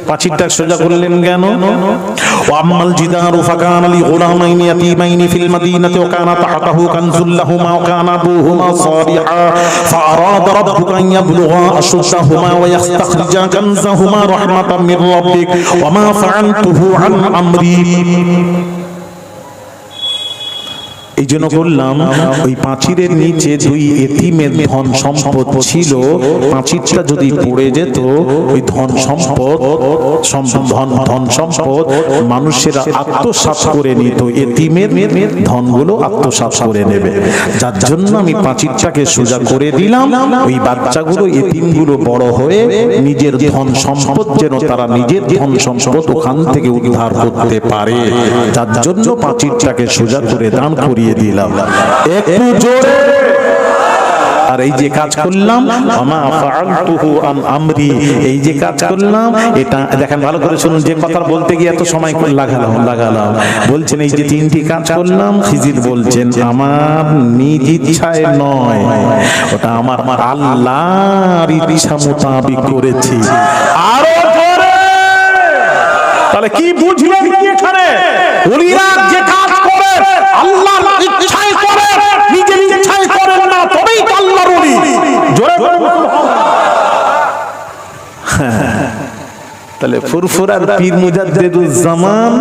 পাঁচিরটা সোজা করলেন কেন? ওয়াম্মাল জিদারু ফাকানা লিগুলামাইনি ইয়াতীমাইনি ফিল মাদিনাতি ওয়া কানা তাহতাহু কানজুল লাহুমা ওয়া কানা আবুহুমা সালিহা ফাআরাদা রাব্বুকা আন ইয়াবলুগা আশুদ্দাহুমা ওয়া ইয়াস্তাখরিজা কানজাহুমা রাহমাতাম মির রাব্বিক ওয়া মা ফাআলতুহু আন আমরি। এই জন্য বললাম, ওই পাঁচিরের নিচে দুই এতিমের ধন সম্পদ ছিল, পাঁচিরটা যদি পড়ে যেত, ওই ধন সম্পদ মানুষেরা আত্মসাৎ করে নিত, এতিমের ধনগুলো আত্মসাৎ করে নেবে। যার জন্য আমি পাঁচিরটাকে সোজা করে দিলাম, ওই বাচ্চাগুলো, এতিমগুলো বড় হয়ে নিজের ধন সম্পদ যেন তারা নিজের ধন সম্পদ ওখান থেকে উদ্ধার করতে পারে। যার জন্য পাঁচিরটাকে সোজা করে দান করি দিলাম। একটু জোরে। আর এই যে কাজ করলাম, আমা ফাআলতুহু আন আমরি, এই যে কাজ করলাম, এটা দেখেন ভালো করে শুনুন, যে কথা বলতে গিয়ে এত সময় লাগালাম। বলছেন এই যে তিনটি কাজ করলাম, খিজির বলছেন আমার নিজ ইচ্ছায় নয়, ওটা আমার আল্লাহর ইচ্ছা মোতাবেক করেছি। আরো জোরে। তাহলে কি বুঝলেন এখানে? ওলিরা যে কাজ করে আল্লাহর ইচ্ছায় করে, নিজের ইচ্ছায় করেন না, তবেই তো আল্লাহর ওলি। জোরে বলুন সুবহানাল্লাহ। তাহলে ফুরফুরার পীর মুজাদ্দিদুজ্জামান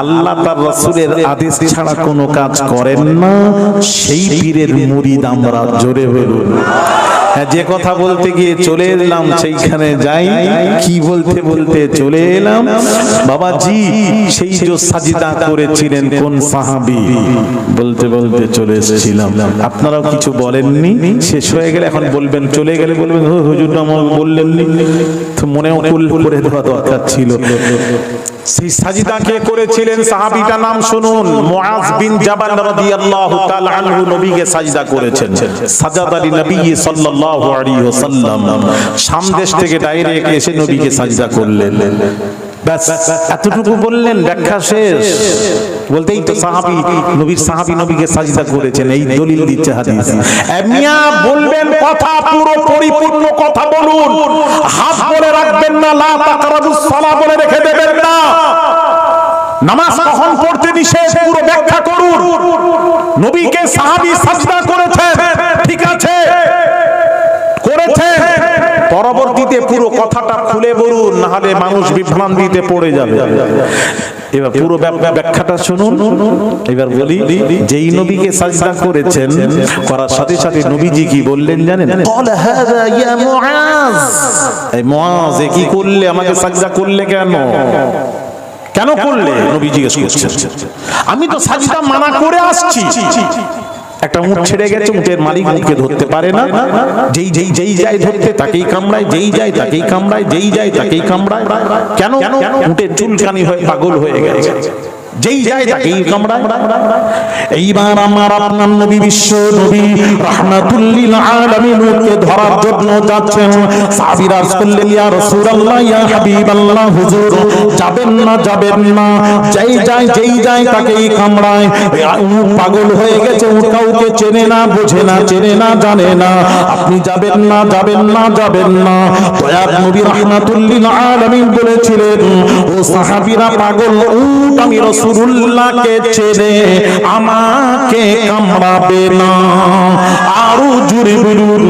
আল্লাহ তার রাসূলের আদেশ ছাড়া কোনো কাজ করেন না, সেই পীরের মুরিদ আমরা। জোরে বলুন। যে কথা বলতে গিয়ে চলে এলাম সেইখানে যাই, কি বলতে বলতে চলে এলাম বাবাজি সেই যে সাজদা করেছিলেন কোন সাহাবী, বলতে বলতে চলে এসেছিলাম। আপনারাও কিছু বলেননি, শেষ হয়ে গেলে এখন বলবেন, চলে গেলে বলবেন হুজুর আমার বললেননি, তো মনেও কুল করে দেওয়া দরকার ছিল। সেই সাজদা কে করেছিলেন সাহাবীটার নাম শুনুন, মুআজ বিন জাবাল রাদিয়াল্লাহু তাআলা আনহু নবীকে সাজদা করেছেন। সাজাদা লিনবী সাল্লাল্লাহু আলাইহি ওয়াসাল্লাম, শাম দেশ থেকে ডাইরেক্ট এসে নবীকে সাজদা করলেন। ব্যাস এতটুকু বললেন, ব্যাখ্যা শেষ। বলতেই তো সাহাবী নবীর সাহাবী নবীকে সাজদা করেছেন, এই দলিল দিচ্ছে হাদিস। মিয়া বলবেন কথা পুরো পরিপূর্ণ কথা বলুন, হাত বলে রাখবেন না, লা তাকরাবুস সালাহ বলে রেখে দেবেন না। নামাজ কখন পড়তে নিষেধ পুরো ব্যাখ্যা করুন। নবীকে সাহাবী সাজদা করেছেন, ঠিক আছে করেছেন, পরবর্তীতে পুরো কথাটা খুলে বলুন, না হলে মানুষ বিভ্রান্তিতে পড়ে যাবে। এবার পুরো ব্যাখ্যাটা শুনুন। এবার বলি, যেই নবীকে সাজদা করেছেন, করার সাথে সাথে নবীজি কি বললেন জানেন? ক্বালা হাযা ইয়া মুআজ, এই মুআজ কি করলে, আমাকে সাজদা করলে কেন, কেন করলে? নবী জিজ্ঞেস করছেন। আমি তো সাজদা মানা করে আসছি। একটা উট ছেড়ে গেছে, উটের মালিক উটকে ধরতে পারে না, যেই যায় ধরতে তাকেই কামড়ায়, যেই যায় তাকেই কামড়ায়, যেই যায় তাকেই কামড়ায়। কেন? উটের চুলকানি হয়ে পাগল হয়ে গেছে, যেই যায় তাকেই কামড়ায়। এইবার আমার আপনার নবী, বিশ্ব নবী রাহমাতুল লিল আলামিনকে ধরার জন্য যাচ্ছেন। সাহাবীরা বললেন, ইয়া রাসূলুল্লাহ, ইয়া হাবিবাল্লাহ, হুজুর যাবেন না, যাবেন না, যেই যায় তাকেই কামড়ায়। উট পাগল হয়ে গেছে, উট কাউকে চেনে না, বোঝে না, চেনে না, জানে না, আপনি যাবেন না, যাবেন না, যাবেন না। দয়ার নবী রাহমাতুল লিল আলামিন বলেছিলেন, ও সাহাবীরা, পাগল উট আমি রাসূলুল্লাহকে ছেড়ে আমাকে কামড়াবে না। আরো জোরে বলুন।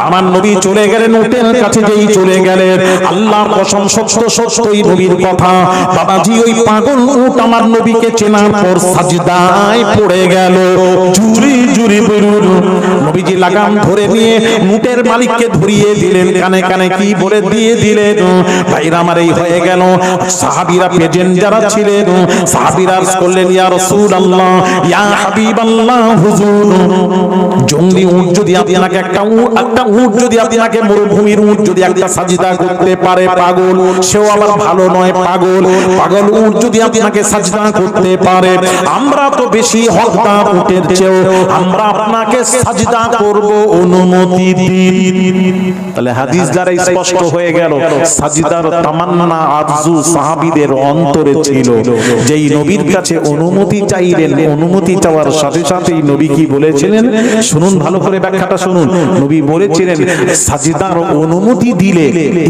আমার নবী চলে গেলেন উটের কাছে, যেই চলে গেলেন, আল্লাহর কসম সত্য সত্যই নবীর কথা, বাবাজি ওই পাগল উট আমার নবীকে চেনার পর সাজদায় পড়ে গেল। জোরে জোরে বলুন। নবীজি লাগাম ধরে নিয়ে উটের মালিককে ধরিয়ে দিলেন, কানে কানে কি বলে দিয়ে দিলেন, ভাইরা আমার এই হয়ে গেল। সাহাবীরা প্রেজেন্ট যারা ছিলেন, সাহাবীরা বললেন, ইয়া রাসূলুল্লাহ, ইয়া হাবিবাল্লাহ, হুজুর জঙ্গলি উট যদি আপনাকে একটা উট যদি আপনাকে মরুভূমির উট যদি একটা সাজদা করতে পারে, পাগল সেও আবার ভালো নয়, পাগল উট যদি আপনাকে সাজদা করতে পারে, আমরা তো বেশি হকদার উটের চেয়েও, আমরা আপনাকে সাজদা করব, অনুমতি দিন। তাহলে হাদিস দ্বারা স্পষ্ট হয়ে গেল সাজদার তামান্না আরজু সাহাবীদের অন্তরে ছিল। যেই নবীর কাছে অনুমতি চাইলেন, অনুমতি চাওয়ার সাথে সাথেই নবী কি বলেছিলেন শুনুন, ভালো করে ব্যাখ্যাটা শুনুন। নবী বলেছিলেন, সাজদার অনুমতি দিলে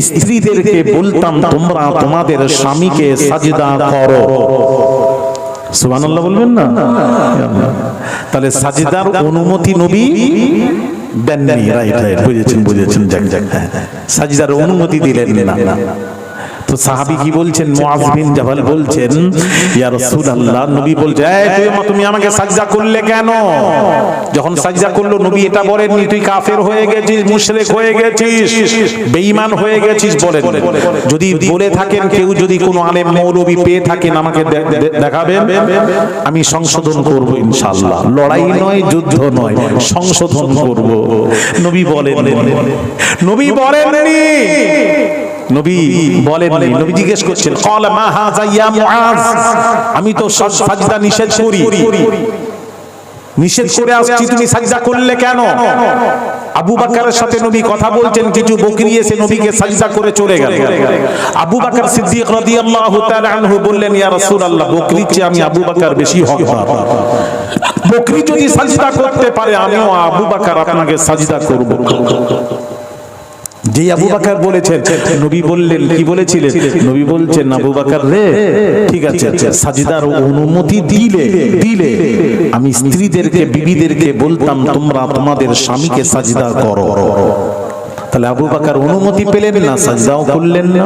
স্ত্রীদেরকে বলতাম, তোমরা তোমাদের স্বামীকে সাজদা করো। সুবহানাল্লাহ বলবেন না? তাহলে সাজদার অনুমতি নবী দেননি। রাইট, বুঝেছেন। যাক, সাজদার অনুমতি দিলেন না। তো সাহাবী কি বলছেন, মুআজ বিন জাবাল বলছেন, ইয়া রাসূলুল্লাহ, নবী বলছে, তুমি আমাকে সাজদা করলে কেন? যখন সাজদা করলো, নবী এটা বলেননি তুই কাফের হয়ে গেছিস, মুশরিক হয়ে গেছিস, বেঈমান হয়ে গেছিস বলেন। যদি বলে থাকেন কেউ, যদি কোনো আলেম মৌলবী পেয়ে থাকেন, আমাকে দেখাবেন, আমি সংশোধন করব ইনশাআল্লাহ। লড়াই নয়, যুদ্ধ নয়, সংশোধন করব। নবী বলেননি। নবী বলেননি। নবী জিজ্ঞেস করছেন, ক্বালা মা হাযা ইয়া মুআজ, আমি তো সাজদা নিষেধ করে আসছি, তুমি সাজদা করলে কেন? আবু বকরের সাথে নবী কথা বলছেন, কিছু বকরি এসে নবীকে সাজদা করে চলে গেল। আবু বকর সিদ্দিক রাদিয়াল্লাহু তাআলা আনহু বললেন, ইয়া রাসূলুল্লাহ, বকরির চেয়ে আমি আবু বকর বেশি হকদার। বকরি যদি সাজদা করতে পারে, আমিও আবু বকর আপনাকে সাজদা করব। যে আবু বকর বলেছেন, নবী বললেন, কি বলেছিলেন? নবী বলছেন, আবু বকর রে, ঠিক আছে, সাজদার অনুমতি দিলে আমি স্ত্রীদেরকে, বিবিদেরকে বলতাম, তোমরা তোমাদের স্বামীকে সাজদা করো। তাহলে আবু বকর অনুমতি পেলেন না, সাজদাও করলেন না।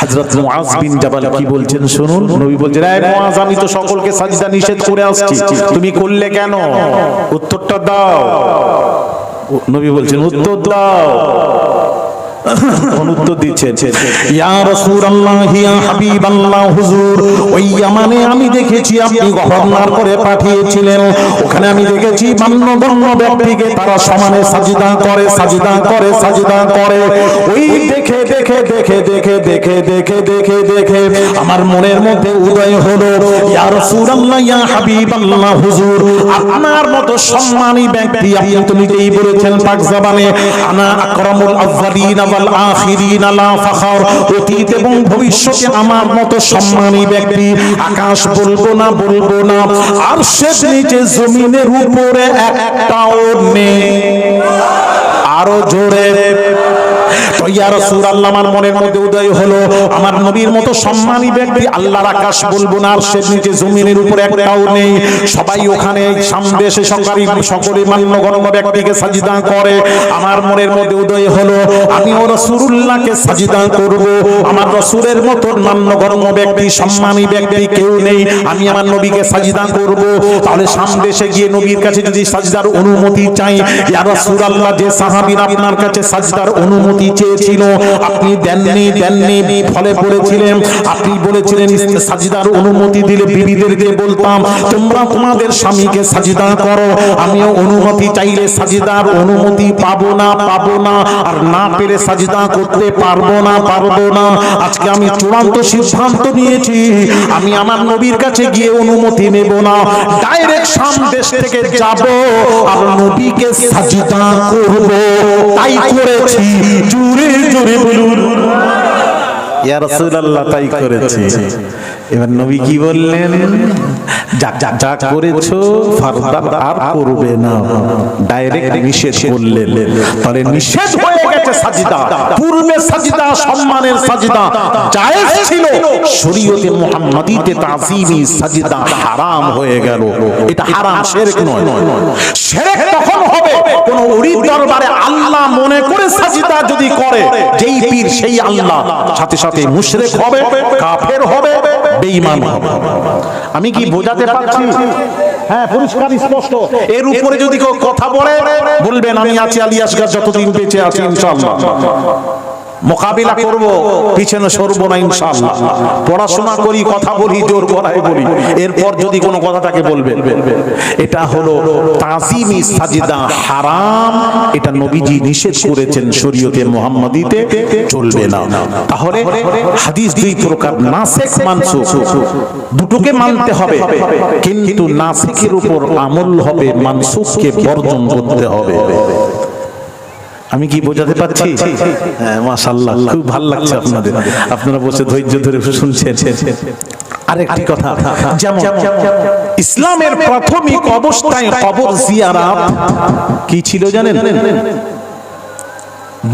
হযরত মুআজ বিন জাবাল কি বলছেন শুনুন। নবী বলছেন, এই মুআজ, আমি তো সকলকে সাজদা নিষেধ করে আসছি, তুমি করলে কেন? উত্তরটা দাও। নবী বলছেন উত্তর দাও। উত্তর দিচ্ছেন, ইয়া রাসূলুল্লাহ ইয়া হাবিবাল্লাহ হুজুর, ওই ইয়ামানে আমি দেখেছি আপনি গভর্নর করে পাঠিয়েছিলেন, ওখানে আমি দেখেছি মান্যগণ্য ব্যক্তিকে তারা সমানে সাজদা করে সাজদা করে সাজদা করে। ওই দেখে দেখে দেখে দেখে দেখে দেখে দেখে দেখে আমার মনের মধ্যে উদয় হলো, ইয়া রাসূলুল্লাহ ইয়া হাবিবাল্লাহ হুজুর, আপনার মতো সম্মানী ব্যক্তি, আপনি তো নিজেই বলেছেন পাক জবানে, আনা আকরামুল আউয়ালিন ওয়াল আখিরিন লা ফখর, অতীত এবং ভবিষ্যতে আমার মতো সম্মানী ব্যক্তি আকাশ বলবো না বলবো না, আরশের নিচে জমিনের উপরে একটাও নেই। আরো জোরে, তো ইয়া রাসূলুল্লাহ আমার মনের মধ্যে উদয় হলো, আমার নবীর মতো সম্মানী ব্যক্তি আল্লাহর আকাশ বলবো না, আরশের নিচে জমিনের উপরে একটাও নেই, সবাই ওখানে সামনে এসে সকলে মান্যগণ্য ব্যক্তিকে সাজদা করে। আমার মনের মধ্যে উদয় হলো, আমিও রাসূলুল্লাহকে সাজদা করব, আমার রাসূলের মতো মান্যগণ্য ব্যক্তি সম্মানী ব্যক্তি কেউ নেই, আমি আমার নবীকে সাজদা করব। তাহলে সামনে এসে গিয়ে নবীর কাছে যদি সাজদার অনুমতি চাই, ইয়া রাসূলুল্লাহ যে সাহাবীরা আপনার কাছে সাজদার অনুমতি চেয়েছিল আপনি দেননি, ফলে বলেছিলেন, আপনি বলেছিলেন সাজদার অনুমতি দিলে বিবিদেরকে বলতাম তোমরা তোমাদের স্বামীকে সাজদা করো, আমিও অনুমতি চাইলে সাজদার অনুমতি পাবো না, আর না পেলে সাজদা করতে পারবো না। আজকে আমি চূড়ান্ত সিদ্ধান্ত নিয়েছি, আমি আমার নবীর কাছে গিয়ে অনুমতি নেব না, ডাইরেক্ট সামদেশ থেকে যাব আর নবীকে সাজদা করব। তাই করেছি, জোরে জোরে বলুন ইয়া রাসূলুল্লাহ, তাই করেছি। এবার নবী কি বললেন, যা করেছো ফারদার আর করবে না, ডাইরেক্ট নিষেধ করলেন। তাহলে নিষেধ হয়ে গেছে সাজদা, পূর্বে সাজদা সম্মানের সাজদা জায়েজ ছিল, শরীয়তে মুহাম্মাদিতে তাযীমি সাজদা হারাম হয়ে গেল। এটা হারাম, শিরক নয়। শিরক তখন হবে কোন ওলির দরবারে আল্লাহ মনে করে সাজদা যদি করে, যেই পীর সেই আল্লাহ, সাথে সাথে মুশরিক হবে, কাফের হবে, বেঈমান হবে। আমি কি বোঝাতে পারছি? হ্যাঁ, পরিষ্কার স্পষ্ট। এর উপরে যদি কেউ কথা বলে বলবেন আমি আছি আলিয়াসগার, যতদিন বেঁচে আছি ইনশাআল্লাহ মোকাবিলা করব, পিছনে সরবো না ইনশাআল্লাহ। পড়াশোনা করি, কথা বলি, জোর গলায় বলি, এরপর যদি কোনো কথা তাকে বলবেন। এটা হলো তাযীমি সাজদা হারাম, এটা নবীজি নিষেধ করেছেন, শরীয়তে মুহাম্মাদিতে চলবে না। তাহলে হাদিস দুই প্রকার, নাসিখ মানসুখ, দুটোকে মানতে হবে, কিন্তু নাসিখের উপর আমল হবে, মানসুখকে বর্জন করতে হবে। আমি কি বোঝাতে পারছি? হ্যাঁ, মাশাআল্লাহ, খুব ভালো লাগছে আপনাদের, আপনারা বসে ধৈর্য ধরে শুনছেন। আরেকটি কথা, যেমন ইসলামের প্রাথমিক অবস্থায় কবর জিয়ারত কি ছিল জানেন?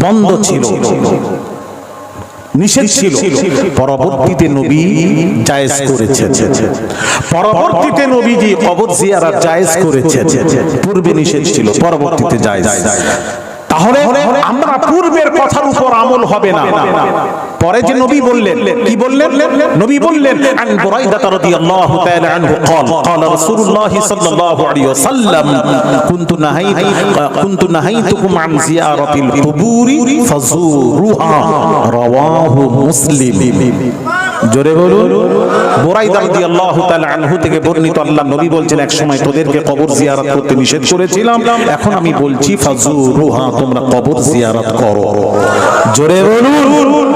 বন্ধ ছিল, নিষেধ ছিল। পরবর্তীতে নবী জায়েজ করেছেন, পরবর্তীতে নবীজি কবর জিয়ারত জায়েজ করেছেন। পূর্বে নিষেধ ছিল, পরবর্তীতে জায়েজ। তাহলে আমরা পূর্বের কথার উপর আমল হবে না। পরে যে নবী বললেন, কি বললেন? নবী বললেন আন বুরাইদা রাদিয়াল্লাহু তাআলা আনহু قال رسول الله صلى الله عليه وسلم كنت نهيتكم عن زيارة القبور فزوروها رواه مسلم। জোরে বলুন। বুরাইদা রাদিয়াল্লাহু তাআলা আনহু থেকে বর্ণিত, আল্লাহ নবী বলছেন এক সময় তোদেরকে কবর জিয়ারত করতে নিষেধ করেছিলাম, এখন আমি বলছি ফাজুরুহা, তোমরা কবর জিয়ারত করো। জোরে বলুন।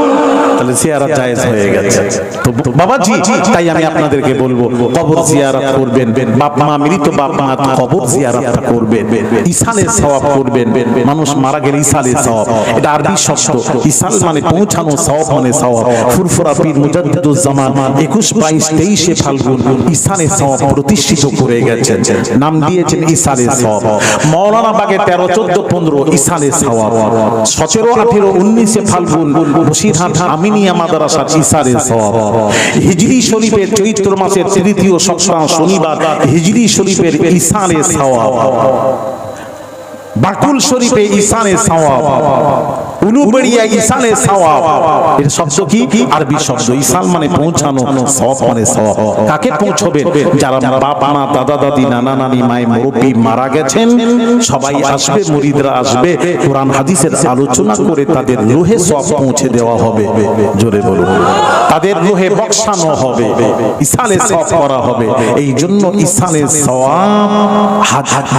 তাহলে জিয়ারত জায়েজ হয়ে গেছে। তো বাবাজি, তাই আমি আপনাদেরকে বলবো কবর জিয়ারত করবেন, বাপ মা, মৃত বাপ মা কবর জিয়ারত করবেন, ইসালের সওয়াব করবেন। মানুষ মারা গেলে ইসালের সওয়াব, এটা আরবি শব্দ। ইসাল মানে পৌঁছানো, সওয়াব মানে সওয়াব। ফুরফুরা পীর মুজাদ্দিদুজ জামান 21, 22, 23 ফাল্গুন ইসালের সওয়াব প্রতিষ্ঠিত করে গেছেন, নাম দিয়েছেন ইসালের সওয়াব। মাওলানা বাগে 13, 14, 15 ইসালের সওয়াব। 17, 18, 19 ফাল্গুন বসিরহাট আমিনিয়া মাদ্রাসার ইসালের সওয়াব। হিজরি শরীফের চৈত্র মাসের তৃতীয় সপ্তাহ শনিবার হিজরি শরীফের ইসালের সওয়াব। বাকুল শরীফে ইসালের সওয়াব। উলুবেড়িয়া ইসালে সওয়াব, এর শব্দ কি? আরবি শব্দ। ইসাল মানে পৌঁছানো, সওয়াব মানে সওয়াব। কাকে পৌঁছবে? যারা বাপ মা দাদা দাদি নানা নানি মায়ের মুরব্বি মারা গেছেন, সবাই আসবে, মুরিদরা আসবে, কোরআন হাদিসের আলোচনা করে তাদের রুহে সওয়াব পৌঁছে দেওয়া হবে। জোরে বলুন, তাদের রুহে বক্সানো হবে, ইসালে সওয়াব করা হবে। এই জন্য ইসালে সওয়াব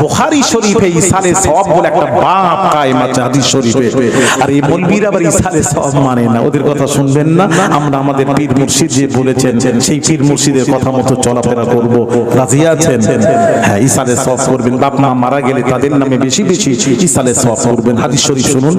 বুখারী শরীফে ইসালে সওয়াব বলে একটা বাব কায়েম আছে হাদিস শরীফে। আর এই মৌলবীরা আবার ইসালে সওয়াব মানে না, ওদের কথা শুনবেন না। আমরা আমাদের পীর মুর্শিদ যে বলেছেন সেই পীর মুর্শিদের কথা মতো চলাফেরা করব। রাজি আছেন? হ্যাঁ, ইসালে সওয়াব করবেন। বাপ মা মারা গেলে তাদের নামে বেশি বেশি ইসালে সওয়াব করবেন। হাদিস শরীফ শুনুন।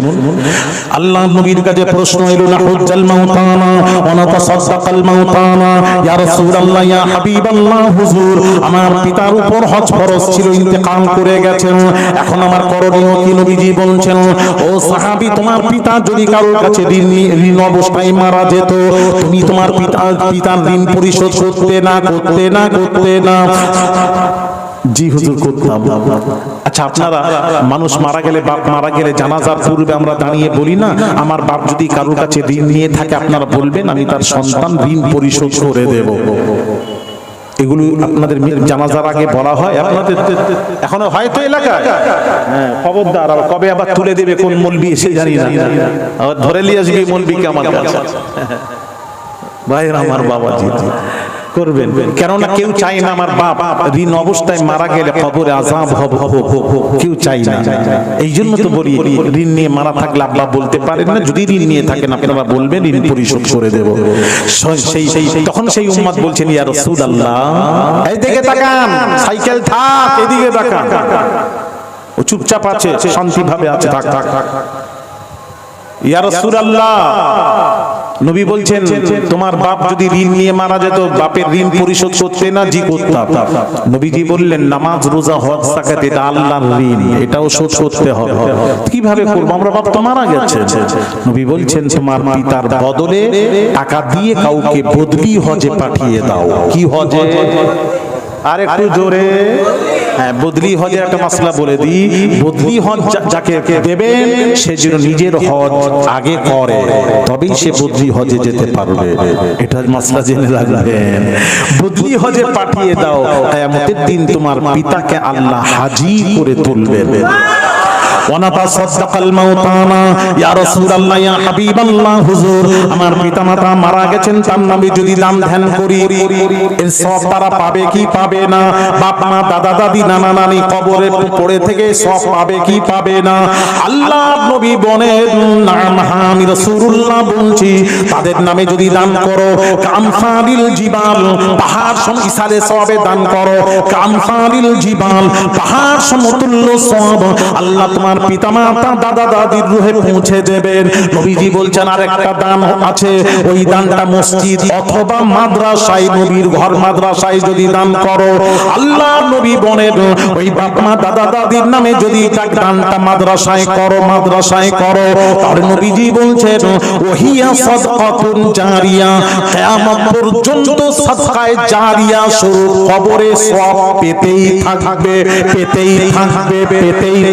আল্লাহ নবীর কাছে প্রশ্ন এলো, না হুজ্জাল মাউতানা ওয়া নাতাসাদ্দাকাল মাউতানা, ইয়া রাসূলুল্লাহ, ইয়া হাবিবাল্লাহ, হুজুর আমার পিতার উপর হজ ফরজ ছিল, ইন্তেকাল করে গেছেন, এখন আমার করণীয় কি? নবীজি বলছেন, ও সাহাবী, তোমার পিতা যদি কারোর কাছে ঋণ অবস্থায় মারা যেত, তুমি তোমার পিতার ঋণ পরিশোধ করতে না? জি হুজুর, করতাম। আচ্ছা, আপনারা মানুষ মারা গেলে, বাপ মারা গেলে জানাজার পূর্বে আমরা দাঁড়িয়ে বলি না, আমার বাপ যদি কারোর কাছে ঋণ নিয়ে থাকে, আপনারা বলবেন আমি তার সন্তান ঋণ পরিশোধ করে দেব। এগুলো আপনাদের জানাজার আগে বলা হয়। আপনাদের এখনো হয়তো এলাকায়, হ্যাঁ, খবরদার, কবে আবার তুলে দেবে কোন মৌলবি এসে জানি না, আবার ধরে নিয়ে আসবে মৌলবিকে আমার কাছে। ভাইরা আমার, বাবাজি করবেন, কেননা কেউ চায় না আমার বাপ ঋণ অবস্থায় মারা গেলে কবরে আযাব হবে, কেউ চায় না। এই জন্য তো বলি, ঋণ নিয়ে মারা থাকলে আল্লাহ বলতে পারেন না, যদি ঋণ নিয়ে থাকেন আপনারা বলবেন ঋণ পরিশোধ করে দেব। তখন সেই উম্মত বলছেন, ইয়া রাসূলুল্লাহ, এইদিকে তাকান, সাইকেল থাক, এদিকে তাকান। ও চুপচাপ আছে, শান্তিভাবে আছে, থাক। ইয়া রাসূলুল্লাহ, নবী বলছেন, তোমার বাপ যদি ঋণ নিয়ে মারা যেত, বাপের ঋণ পরিশোধ করতে না? জি, করতাম। নবীজি বললেন, নামাজ, রোজা, হজ, যাকাত এটা আল্লাহর ঋণ, এটাও শোধ করতে হবে। কিভাবে করব? আমরা বাপ তো মারা গেছে। নবী বলছেন, তোমার পিতার বদলে টাকা দিয়ে কাউকে বদলি হজে পাঠিয়ে দাও। কি হজে? আর একটু জোরে। হ্যাঁ, বদলি হজের একটা মাসলা বলে দিই। বদলি হজ যাকে দেবেন, সে যেন নিজের হজ আগে করে, তবেই সে বদলি হজে যেতে পারবে। এটার মাসলা জেনে রাখবেন। বদলি হজে পাঠিয়ে দাও, কিয়ামতের দিন তোমার পিতাকে আল্লাহ হাজী করে তুলবেন। ওয়ানাতাসাদ্দাকাল মাউতানা, ইয়া রাসূলুল্লাহ, ইয়া হাবিবাল্লাহ, হুজুর আমার পিতামাতা মারা গেছেন, তার নামে যদি দান ধ্যান করি, এর সওয়াব তারা পাবে কি পাবে না? বাপ মা দাদা দাদি নানা নানি কবরে পড়ে থেকে সওয়াব পাবে কি পাবে না? আল্লাহর নবী বলেন, নাম, আমি রাসূলুল্লাহ বলছি, তাদের নামে যদি দান করো, কামসালিল জিবাল, পাহাড় সম ইসালে সওয়াবে দান করো, কামসালিল জিবাল, পাহাড় সমতুল্য সওয়াব আল্লাহ তোমার পিতামাতা দাদা দাদির রুহে পৌঁছে দেবেন। নবীজি বলছেন, আরেকটা দান আছে, ওই দানটা মসজিদ অথবা মাদ্রাসায়, নবীর ঘর মাদ্রাসায় যদি দান করো, আল্লাহ নবী বলেন, ওই বাপ মা দাদা দাদির নামে যদি দানটা মাদ্রাসায় করো, তাহলে নবীজি বলছেন, ওহিয়া সাদকাতুন জারিয়া, কিয়ামত পর্যন্ত সাদকায়ে জারিয়া স্বরূপ কবরে সওয়াব পেতেই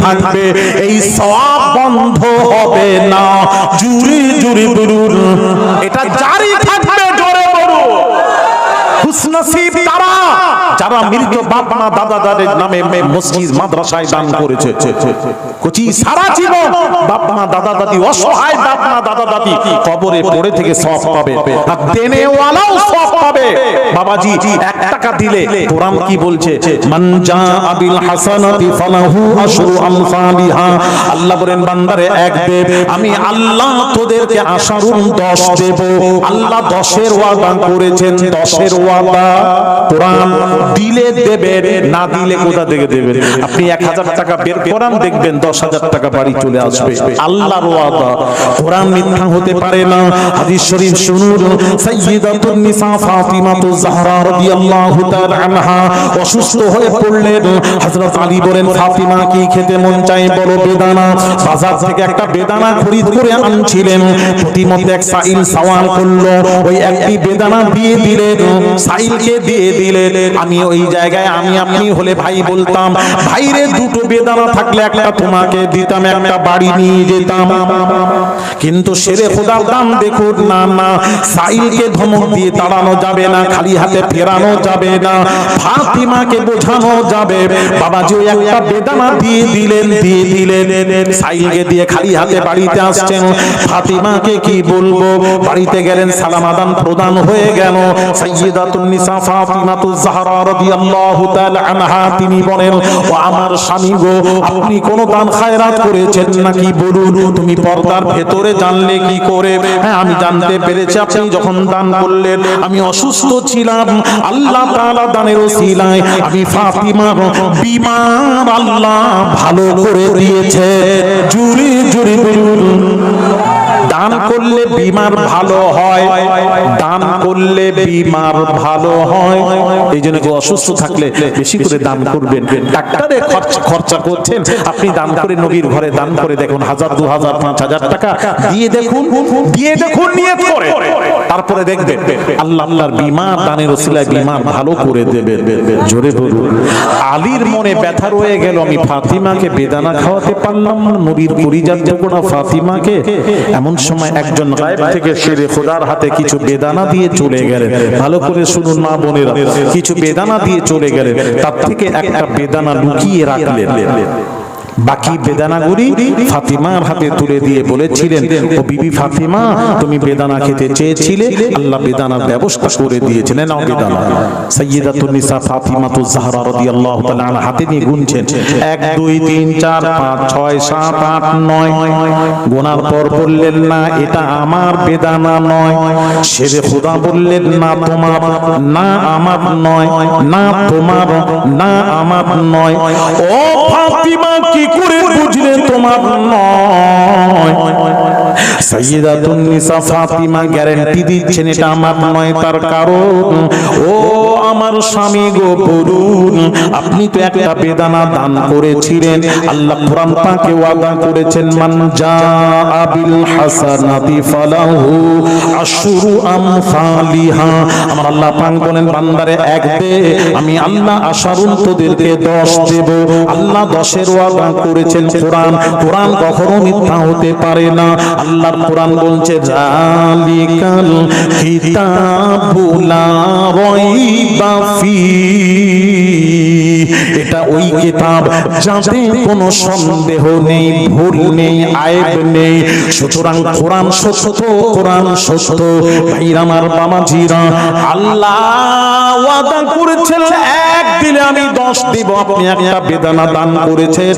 থাকবে। এই সওয়াব বন্ধ হবে না। জুরি বলুন, এটা জারি থাকবে। জোরে বলুন। খুশনসিব তারা যারা মৃত বাপ মা দাদা দাদির নামে মসজিদ মাদ্রাসায় দান করেছে। কোচি সারা জীবন বাপ মা দাদা দাদি, অসহায় বাপ মা দাদা দাদি কবরে পড়ে থেকে সওয়াব পাবে, আর দেনেওয়ালাও সওয়াব পাবে। বাবাজি 1 টাকা দিলে কোরআন কি বলছে? মান জাআ বিল হাসানাতি ফালাহু আশরু আমসালিহা। আল্লাহ বলেন, বান্দারে 1 দেব, আমি আল্লাহ তোদেরকে আশারুন 10 দেব। আল্লাহ 10-এর ওয়াদা করেছেন, 10-এর ওয়াদা। কোরআন দিলে দেবেন, না দিলে কোথা থেকে দেবেন? আপনি 1000 টাকা বের করান, দেখবেন 10,000 টাকা বাড়ি চলে আসবে। আল্লাহর ওয়াদা, কোরআন মিথ্যা হতে পারে না। হাদিস শরীফ শুনুন, সাইয়্যিদাতুন নিসা ফাতিমাতুজ জাহরা রাদিয়াল্লাহু তাআলা আনহা অসুস্থ হয়ে পড়লেন। হযরত আলী বলেন, ফাতিমা কি খেতে মন চায়? বলো বেদানা। বাজার থেকে একটা বেদানা খরিদ করে আনছিলেন। প্রতিমধ্যে এক সাইল সওয়াল করলো, ওই একটি বেদানা দিয়ে দিলেন। সাইলকে দিয়ে দিলেন। আমি ওই জায়গায় আমি আপনি হলে ভাই বলতাম, ভাইরে দুটো বেদানা থাকলে একটা তোমাকে দিতাম, একটা বাড়ি নিয়ে যেতাম। কিন্তু শেরে খোদার দাম দেখুন, না না, সাইলকে ধমক দিয়ে তাড়ানো যাবে না, খালি হাতে ফেরানো যাবে না, ফাতিমাকে বোঝানো যাবে। বাবাজি ওই একটা বেদানা দিয়ে দিলেন, সাইলকে দিয়ে খালি হাতে বাড়িতে আসছেন। ফাতিমাকে কি বলবো, বাড়িতে গেলেন, সালাম আদান প্রদান হয়ে গেল। সাইয়্যিদাতুন নিসা ফাতিমাতুজ জাহরা রাদিয়াল্লাহু তাআলা আনহা তিনি বলেন, ও আমার স্বামী গো, আপনি কোন দান খায়রাত করেছেন নাকি বলুন। তুমি পর্দার ভেতরে জানলে কি করে? হ্যাঁ, আমি জানতে পেরেছি আপনি যখন দান করলেন আমি অসুস্থ ছিলাম, আল্লাহ তাআলা দানের ওসিলায় আমি ফাতিমার বিমার আল্লাহ ভালো করে দিয়েছে। জুরি জুরি বলুন। দান করলে বিমার ভালো হয়, দান করলে বিমার ভালো হয়। এই জন্য অসুস্থ থাকলে বেশি করে দান করবেন। ডাক্তারে খরচা করছেন, আপনি দান করে নবীর ঘরে দান করে দেখুন, 1000 2000 5000 টাকা দিয়ে দেখুন, নিয়ত করে, তারপরে দেখবেন আল্লাহর বিমার দানের ওসিলায় বিমার ভালো করে দেবেন। জোরে বলুন। আলীর মনে ব্যথা রয়ে গেল, আমি ফাতিমাকে বেদানা খাওয়াতে পারলাম না, নবীর পরিজাত টুকরা ফাতিমাকে। এমন সময় একজন গায়েব থেকে শেরে খোদার হাতে কিছু বেদানা দিয়ে চলে গেলেন। ভালো করে শুনুন মা বোনেরা, কিছু বেদানা দিয়ে চলে গেলেন, তার থেকে একটা বেদানা লুকিয়ে রাখলেন। বাকি বেদানাগুলি ফাতিমার হাতে তুলে দিয়ে বলেছিলেন, ও বিবি ফাতিমা, তুমি বেদানা খেতে চেয়েছিলে, আল্লাহ বেদানার ব্যবস্থা করে দিয়েছেন, নাও বেদানা। সাইয়্যিদাতুন নিসা ফাতিমাতুজ জাহরা রাদিয়াল্লাহু তাআলা আনহা হাতে নিয়ে গুনছেন, 1 2 3 4 5 6 7 8 9। গোনার পর বললেন, না এটা আমার বেদানা নয়। শেরে খোদা বললেন, না তোমার, না আমার নয়, না তোমার, না আমার নয়। ও ফাতিমা, কি করে বুঝলে তোমার নয়? সাইয়্যিদাতুন নিসা ফাতিমা গ্যারান্টি দিচ্ছেন এটা আমার নয়। তার কারণ, ও আমার স্বামী গো, বলুন, আপনি তো একটা বেদানা দান করেছিলেন। আল্লাহ কোরআন পাকে ওয়াদা করেছেন, মান জাআ বিল হাসানাতি ফালাহু আশরু আমসালিহা। আমার আল্লাহ পাক বলেন, বান্দারে 1 দে, আমি আল্লাহ আশারুন তোদেরকে 10 দেব। আল্লাহ 10-এর ওয়াদা করেছেন। কোরআন কখনো মিথ্যা হতে পারে না। আল্লাহর কোরআন বলছে, জালিকাল কিতাবু লা রাইবা ফীহি, এটা ওই কিতাব যাতে কোনো সন্দেহ নেই, ভুল নেই, আয়েব নেই। সুতরাং কোরআন সত্য, কোরআন সত্য। ভাইরা আমার, বাবাজিরা, আল্লাহ ওয়াদা করেছেন 1 দিলে আমি 10 দিব। আপনি একটা বেদানা দান করেছেন,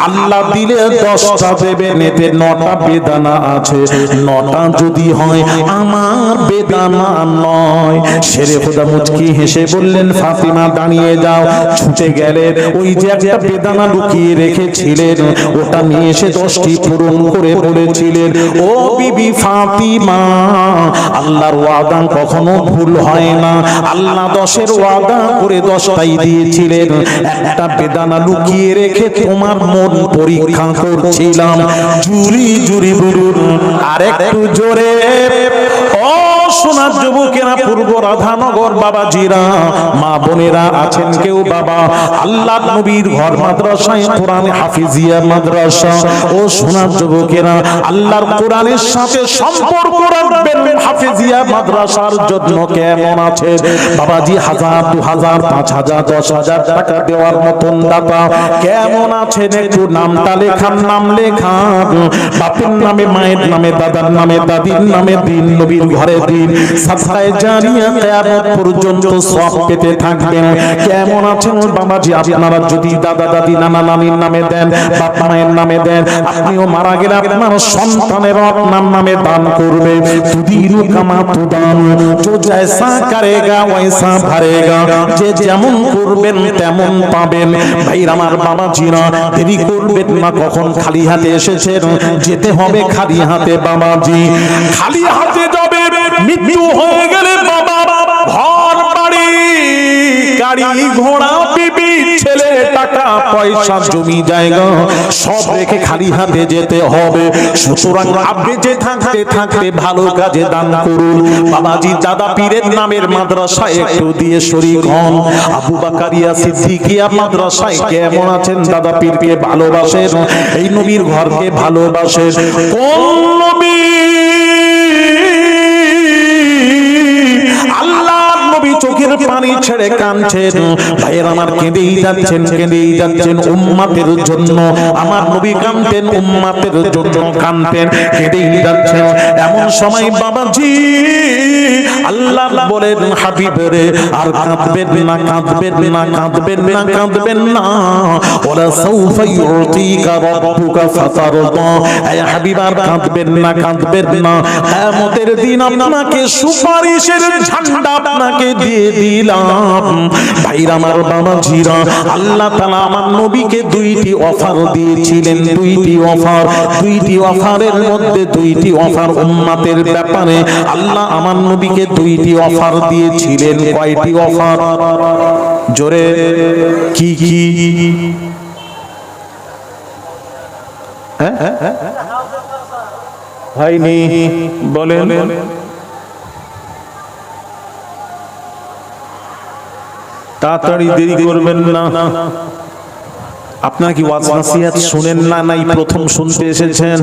আল্লাহ দিলে 10টা দেবেন। এতে 9টা বেদানা আছে, 9টা যদি হয় আমার বেদানা নয়। শেরে খোদা মুচকি হেসে বললেন, ফাতিমা দাঁড়িয়ে যাও। ছুটে গেলেন, ওই যে একটা বেদানা লুকিয়ে রেখেছিলেন ওটা নিয়ে এসে 10টি পূরণ করে বলেছিলেন, ও বিবি ফাতিমা, আল্লাহর ওয়াদা কখনো ভুল হয় না। আল্লাহ 10-এর ওয়াদা করে 10টাই দিয়েছিলেন। একটা বেদানা লুকিয়ে রেখে তোমার মন পরীক্ষা করছিলাম। জুরি জুরি বলুন আর একটু জোরে। ও সোনার যুবকেরা, পূর্ব রাধানগর বাবাজিরা, মা বোনেরা আছেন কেউ বাবা, আল্লাহ নবীর ঘর মাদ্রাসায় কোরআন হাফিজিয়া মাদ্রাসা। ও সোনার যুবকেরা, আল্লাহর কোরআনের সাথে সম্পর্ক রাখবেন। হাফিজিয়া মাদ্রাসার জন্য কেমন আছে বাবাজি? 1000 2000 5000 10,000 টাকা দেওয়ার মতন দাতা কেমন আছেন? একটু নামটা লেখান, নাম লেখান। বাপের নামে, মায়ের নামে, দাদার নামে, দাদির নামে দিন, নবীর ঘরে দিন, সাদকায়ে জারিয়া কিয়ামত পর্যন্ত সওয়াব পেতে থাকবেন। কেমন আছেন বাবাজি? আপনারা যদি দাদা দাদি নানা নানির নামে দেন, বাপ মায়ের নামে দেন, আপনিও মারা গেলে আপনার সন্তানের আপনার নামে দান করবে। তুদিরু কামা তুদানু, जो जैसा करेगा वैसा भरेगा। যে যেমন করবেন তেমন পাবেন। ভাইরা আমার, বাবাজিরা, দেরি করবেন না। কখন খালি হাতে এসেছেন, যেতে হবে খালি হাতে বাবাজি। খালি হাতে যাবে, মৃত্যু হয়ে গেলে বাবা ঘর বাড়ি গাড়ি ঘোড়া বিবি ছেলে টাকা পয়সা জমি জায়গা সব রেখে খালি হাতে যেতে হবে। সুতরাং আপনি যে থাকতে থাকতে ভালো কাজে দান করুন। বাবাজি দাদা পীরের নামের মাদ্রাসায় একটু দিয়ে শরীক হন। আবু বাকারিয়া সিদ্দিকিয়া মাদ্রাসায় কেমন আছেন? দাদা পীরকে ভালোবাসেন, এই নবীর ঘরকে ভালোবাসেন। কোন নবী? আল্লাহর নবী চোখের পানি ছেড়ে কাঁদছেন। ভাইয়ের আমার কেঁদেই যাচ্ছেন উম্মতের জন্য। আমার নবী কাঁদতেন উম্মতের জন্য, কাঁদতেন কেঁদেই যাচ্ছেন। এমন সময় বাবাজি আল্লাহ বলেন, হাবিবরে আর কাঁদবেন না। ওয়ালা সাউফা ইউতিকা রাব্বুকা ফাতারদা। হে হাবিব আর কাঁদবেন না। কিয়ামতের দিন আপনাকে সুপারিশের ঝান্ডা আপনাকে দিয়ে দিলাম। ভাইরা আমার বাবাজিরা, আল্লাহ তাআলা আমার নবীকে দুইটি অফার দিয়েছিলেন। দুইটি অফারের মধ্যে দুইটি অফার উম্মতের ব্যাপারে আল্লাহ আমার নবীকে দুইটি অফার দিয়েছিলেন। কয়টি অফার? জোরে কি? হয়নি বলেন। তাড়াতাড়ি দেরি করবেন না। আপনারা কি ওয়াজ নসিহত শুনেন না, নাই প্রথম শুনতে এসেছেন?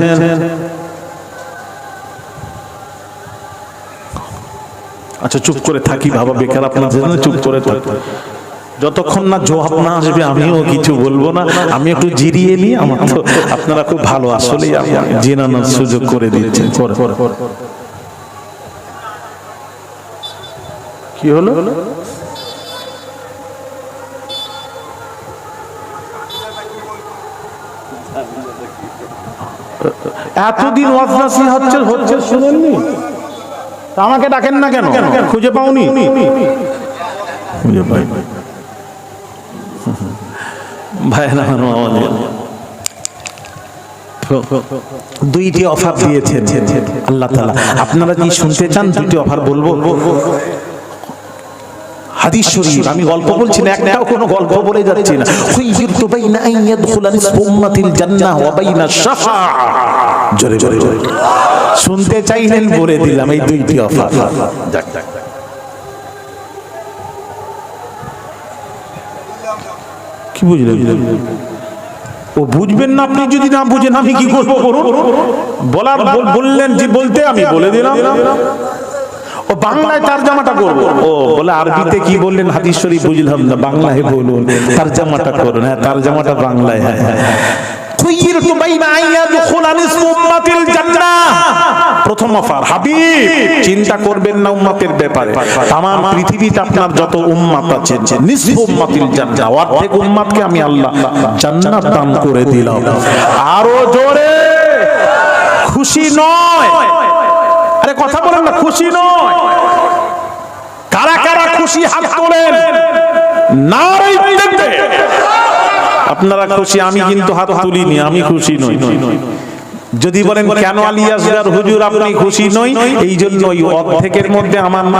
আচ্ছা চুপ করে থাকি বাবা, বেকার আপনার জন্য চুপ করে থাকি। যতক্ষণ না জবাব না আসবে আমিও কিছু বলবো না। আমি একটু জিরিয়ে নিই। আমার তো আপনারা খুব ভালো, আসলে জেনানোর সুযোগ করে দিচ্ছেন। কি হলো? এতদিন ওয়াজ নসিহত হচ্ছে শুনেননি? আমাকে ডাকেন না কেন? খুঁজে পাওনি? খুঁজে পাই ভাই না। দুইটি অফার দিয়েছেন আল্লাহ তাআলা। আপনারা কি শুনতে চান? দুইটি অফার বলবো। হাদিস শরীফ, আমি গল্প বলছি না, একটাও কোনো গল্প বলে যাচ্ছি না। খুইরতু বাইনা আন ইয়াদখুলা নিসফু উম্মাতিল জান্নাহ ওয়া বাইনা শাফাআ। জোরে শুনতে চাইলেন বলে দিলাম এই দুইটি অফার। কি বুঝলেন? ও বুঝবেন না। আপনি যদি না বুঝেন আমি কি করবো? বলার বললেন যে বলতে, আমি বলে দিলাম। ও বাংলায় তারজামাটা করব। ও বলে আরবিতে কি বললেন? হাদিস শরীফ বুঝলাম না, বাংলায় বলুন, তারজামাটা করুন। হ্যাঁ, তারজামাটা বাংলায়। হ্যাঁ, খুইরতু বাইনা আন ইয়াদখুলা নিসফু উম্মাতিল জান্নাহ। প্রথম অফার, হাবিব চিন্তা করবেন না উম্মতের ব্যাপারে। তাম পৃথিবীতে আপনার যত উম্মত আছে, নিসফু উম্মাতিল জান্নাহ, অর্ধেক উম্মতকে আমি আল্লাহ জান্নাত দান করে দিলাম। আরো জোরে খুশি নয়? আরে কথা বলেন না, খুশি নয়? কারা কারা খুশি হাত তোলেন। নারে তাকবীর। আপনারা খুশি, আমি কিন্তু হাত তুলিনি, আমি খুশি নই। যদি বলেন কেন আলী আসগার হুজুর আপনি খুশি নই? এই জন্য ওই অর্ধেকের মধ্যে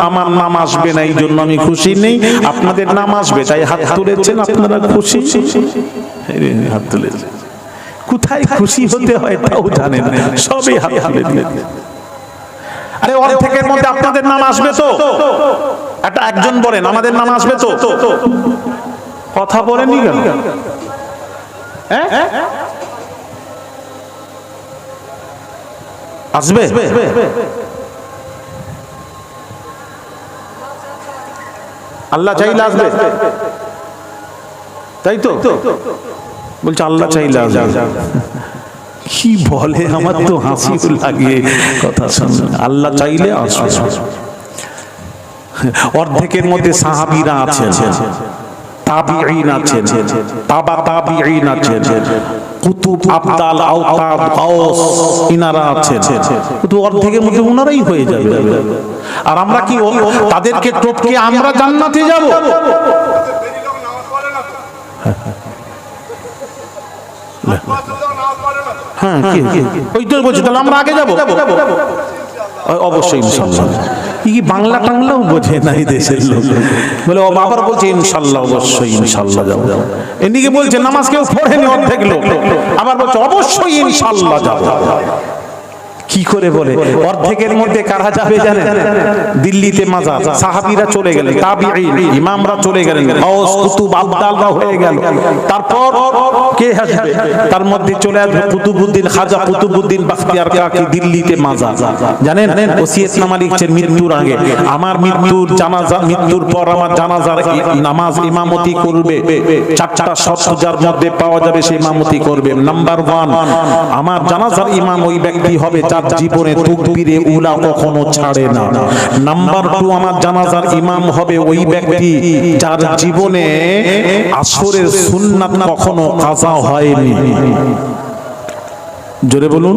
আমার নাম আসবে না, এই জন্য আমি খুশি নেই। আপনাদের নাম আসবে তাই হাত তুলেছেন, আপনারা খুশি। হাত তুলেছেন, কোথায় খুশি হতে হয় তাও জানেন, সবই হাত তুলে দিয়েছেন। আরে অর্ধেকের মধ্যে আপনাদের নাম আসবে তো? একজন বলেন আমাদের নাম আসবে তো? কথা বলেননি কেন? আসবে? আল্লাহ চাইলে আসবে, তাই তো? বলছে আল্লাহ চাইলে আসবে। কি বলে, আমার তো হাসি লাগে কথা শুনে। আল্লাহ চাইলে আসবে। অর্ধেকের মধ্যে সাহাবীরা আছেন, তাবিঈন আছেন, তাবিঈন আছেন, কুতুব, আবদাল, আওতাদ, গাউস ইনারা আছেন। কিন্তু অর্ধেকের মধ্যে উনারাই হয়ে যাবে। আর আমরা কি তাদেরকে টপকে আমরা জান্নাতে যাব? হ্যাঁ, ওই তো বলছি, তাহলে আমরা আগে যাব অবশ্যই ইনশাআল্লাহ। কি বাংলা টাংলাও বোঝে না এই দেশের লোক। বলে ও বাবার বলছে ইনশাল্লাহ, অবশ্যই ইনশাল্লাহ যাবো। এদিকে বলছে নামাজ কেউ পড়েনি অর্ধেক লোক, আবার বলছে অবশ্যই ইনশাল্লাহ যাবো। কি করে বলে? অর্ধেকের মধ্যে কারা যাবে জানেন? দিল্লিতে মাজার, সাহাবীরা চলে গেলেন, তাবিঈন ইমামরা চলে গেলেন, গাউস কুতুব আবদালরা হয়ে গেল। তারপর কে আসবে? তার মধ্যে চলে আসবে কুতুবউদ্দিন খাজা কুতুবউদ্দিন বখতিয়ার কাকি, দিল্লিতে মাজার। জানেন ওসিয়তনামা লিখছেন মৃত্যুর আগে, আমার মৃত্যুর জানাজা, মৃত্যুর পর আমার জানাজার নামাজ ইমামতি করবে চারটা শর্ত যার মধ্যে পাওয়া যাবে সেই ইমামতি করবে। নাম্বার 1, আমার জানাজার ইমাম ওই ব্যক্তি হবে যার জীবনে তাকবীরে উলা কখনো ছাড়ে না। নাম্বার 2, আমার জানাজার ইমাম হবে ওই ব্যক্তি যার জীবনে আসরের সুন্নাত কখনো কাজা হয়নি। জোরে বলুন,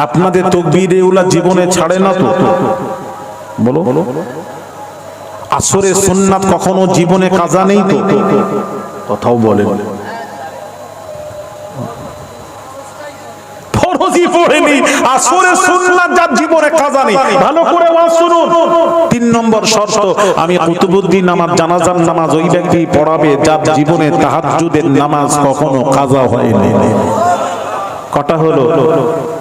আপনাদের তাকবীরে উলা জীবনে ছাড়ে না তো? বলো, আসরের সুন্নাত কখনো জীবনে কাজা নেই তো? কথাও বলে পড়েনি, আসরের সুন্নাত যার জীবনে কাজা নেই। ভালো করে ওয়াজ শুনুন। 3 নম্বর শর্ত, আমি কুতুবউদ্দিন আমার জানাজার নামাজ ওই ব্যক্তি পড়াবে যার জীবনে তাহাজ্জুদের নামাজ কখনো কাজা হয়নি। কটা হলো?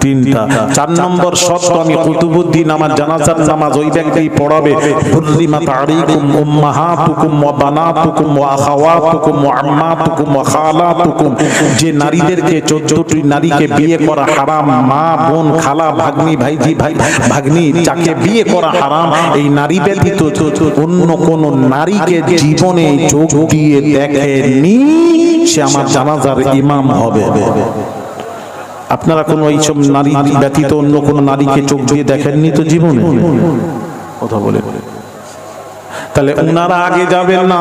3টা। 4 নম্বর শর্ত, আমি কুতুবউদ্দিন আমার জানাজার নামাজ ওই ব্যক্তি পড়াবে হুররিমাত আলাইকুম উম্মাহাতুকুম ওয়া বানাতুকুম ওয়া আখাওয়াতুকুম ওয়া আম্মাতুকুম ওয়া খালাতুকুম, যে নারীদেরকে 14টি নারীকে বিয়ে করা হারাম, মা বোন খালা ভাগ্নি ভাইজি ভাই ভাগ্নি যাকে বিয়ে করা হারাম, এই নারী ব্যতীত অন্য কোন নারীকে জীবনে চোখ দিয়ে দেখেনি, সে আমার জানাজার ইমাম হবে। আপনারা কোন এইসব নারী ব্যতীত অন্য কোন নারীকে চোখ দিয়ে দেখেননি তো জীবনে? কথা বলে, তাহলে উনারা আগে যাবেন না,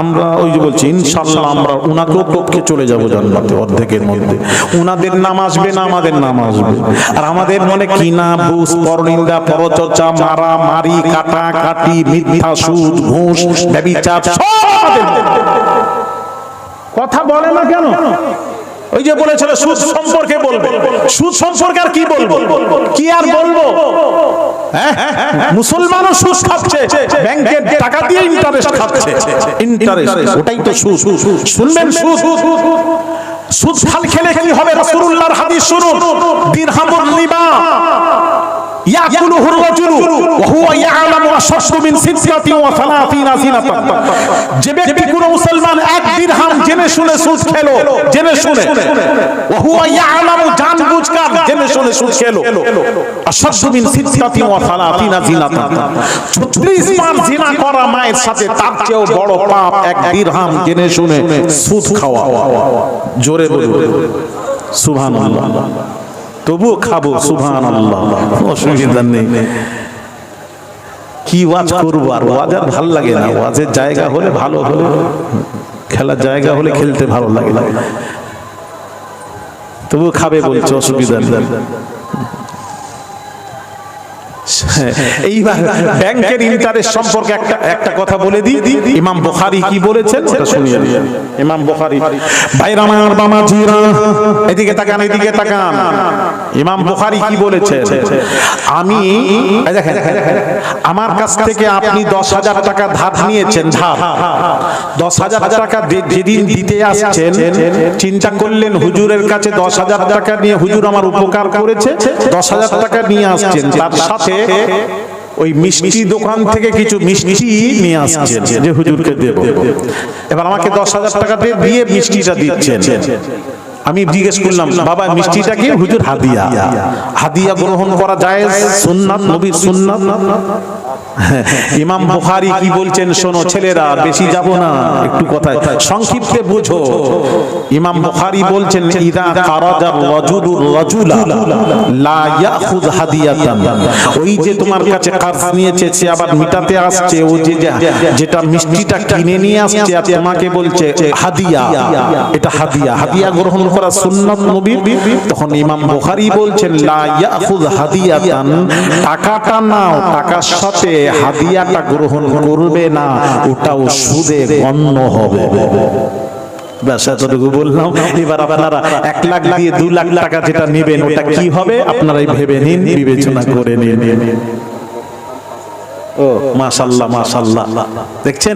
আমরা ওই যে বলছি ইনশাআল্লাহ আমরা উনাকেও টপকে চলে যাব জান্নাতে অর্ধেকের মধ্যে। উনাদের নাম আসবে না, আমাদের নাম আসবে। আর আমাদের মনে কিনা বুঝ, পরনিন্দা, পরচর্চা, মারা মারি, কাটা কাটি, মিথ্যা, সুদ, ঘুষ, ব্যভিচার সব কথা বলে না কেন? ওই যে বলেছিল সুদ সম্পর্কে বলবে, সুদ সম্পর্কে আর কি বলবো, কি আর বলবো? মুসলমানও সুদ খাচ্ছে, ব্যাংকের টাকা দিয়ে ইন্টারেস্ট খাচ্ছে, ইন্টারেস্ট, ওটাই তো সুদ। শুনবেন সুদ, সুদ খাল খেলে কি হবে? রাসূলুল্লাহর হাদিস শুনুন, দিরহামুর রিবা ইয়াকুলুহু রাজুলু ওয়া হুয়া ইয়ালামু আশাদ্দু মিন সিত্তাতি ওয়া সালাতিনা সিনাতান। যে ব্যক্তি কোন মুসলমান 1 দিরহাম জেনে শুনে সুদ খেলো, জেনে শুনে, ওয়া হুয়া ইয়ালামু জানবুঝকার জেনে শুনে সুদ খেলো, আশাদ্দু মিন সিত্তাতি ওয়া সালাতিনা সিনাতান, 36 বার জিনা করা মায়ের সাথে তার চেয়েও বড় পাপ 1 দিরহাম জেনে শুনে সুদ খাওয়া। জোরে বলুন সুবহানাল্লাহ। তবুও খাবো, সুবহানাল্লাহ, অসুবিধা নেই। কি ওয়াজ করবো? আর ওয়াজ আর ভালো লাগে না। ওয়াজের জায়গা হলে ভালো হলে, খেলার জায়গা হলে খেলতে ভালো লাগে, তবুও খাবে বলছে, অসুবিধা নেই। এইবার ব্যাংকের ইন্টারেস্ট সম্পর্কে একটা কথা বলে দিই। ইমাম বুখারী কি বলেছেন সেটা শুনিয়ে দিই। ইমাম বুখারী, ভাইরা আমার বামাজিরা এদিকে তাকান, এদিকে তাকান। ইমাম বুখারী কি বলেছেন? আমি দেখেন, আমার কাছ থেকে আপনি 10,000 টাকা ধার নিয়েছেন, ধার 10,000 টাকা যেদিন দিতে আসছেন চিন্তা করলেন হুজুরের কাছে 10,000 টাকা নিয়ে হুজুর আমার উপকার করেছে, 10,000 টাকা নিয়ে আসছেন, তার সাথে ওই মিষ্টি দোকান থেকে কিছু মিষ্টি নিয়ে আসছেন যে হুজুরকে দেব। এবার আমাকে 10,000 টাকা দিয়ে মিষ্টিটা দিচ্ছেন। আমি জিজ্ঞেস করলাম, বাবা মিষ্টিটা কি? হুজুর হাদিয়া। হাদিয়া গ্রহণ করা জায়েজ, সুন্নাত, নবীর সুন্নাত। ইমাম বুখারী কি বলছেন শোনো ছেলেরা, বেশি যাব না, একটু কথা সংক্ষিপ্তে বুঝো। ইমাম বুখারী বলছেন, ইদা কারাজা রাজুলুর রাজুলা লা ইয়াখুয হাদিয়াতান, ওই যে তোমার কাছে কার্জ নিয়েছে সে আবার মিটাতে আসছে, ও যে যেটা মিষ্টিটা কিনে নিয়ে আসছে আর তোমাকে বলছে হাদিয়া, এটা হাদিয়া, হাদিয়া গ্রহণ করা সুন্নাত নবীর। তখন ইমাম বুখারী বলছেন, লা ইয়াখুয হাদিয়াতান, টাকাটা নাও, টাকার সাথে হাদিয়াটা গ্রহণ করবে না, ওটাও সুদে গণ্য হবে। ব্যাস এতটুকু বললাম। এবার আপনারা 1 লাখ দিয়ে 2 লাখ টাকা যেটা নেবেন ওটা কি হবে আপনারাই ভেবে নিন, বিবেচনা করে নিন। মাশাআল্লাহ মাশাআল্লাহ। দেখছেন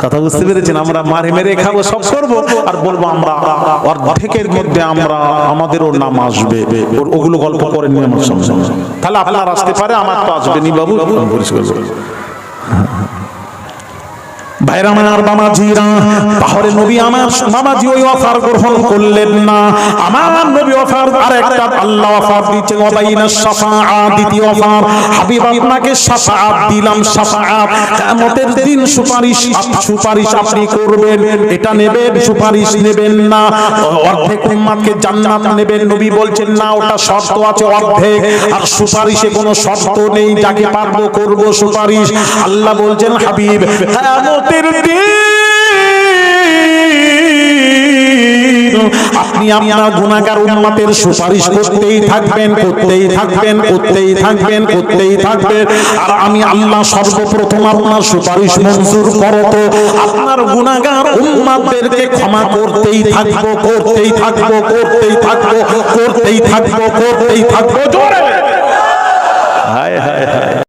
কথা বুঝতে পেরেছেন? আমরা মারি মেরে খাবো, সব করবো, আর বলবো আমরা অর্ধেকের মধ্যে আমরা আমাদেরও নাম আসবে। ওগুলো গল্প করেন নি আমার সঙ্গে, তাহলে আপনার আসতে পারে, আমার তো আসবে নি বাবু। ভাইরা আমার, বাবাজিরা, তাহলে নবী আমার বাবাজি ওই অফার গ্রহণ করলেন না। আমার নবী অফার আরেকটা আল্লাহ অফার দিচ্ছে, ওয়াবাইনা শাফাআত, দ্বিতীয় অফার, হাবিব আপনাকে শাফাআত দিলাম, শাফাআত কিয়ামতের দিন সুপারিশ, সুপারিশ আপনি করবেন, এটা নেবেন, সুপারিশ নেবেন না। অর্ধেক উম্মতকে জান্নাত নেবেন, নবী বলছেন না, ওটা শর্ত আছে অর্ধেক, আর সুপারিশে কোনো শর্ত নেই, যাকে পারবো করব সুপারিশ। আল্লাহ বলছেন হাবিব কিয়ামতের আপনি আপনার গুনাহগার উম্মতের সুপারিশ করতেই থাকবেন, করতেই থাকবেন, করতেই থাকবেন, করতেই থাকবেন, আর আমি আল্লাহ সর্বপ্রথম আপনার সুপারিশ মঞ্জুর করব, আপনার গুনাহগার উম্মতদেরকে ক্ষমা করতেই থাকবো, করতেই থাকবো, করতেই থাকবো, করতেই থাকবো, করতেই থাকবো। জোরে হায় হায় হায়।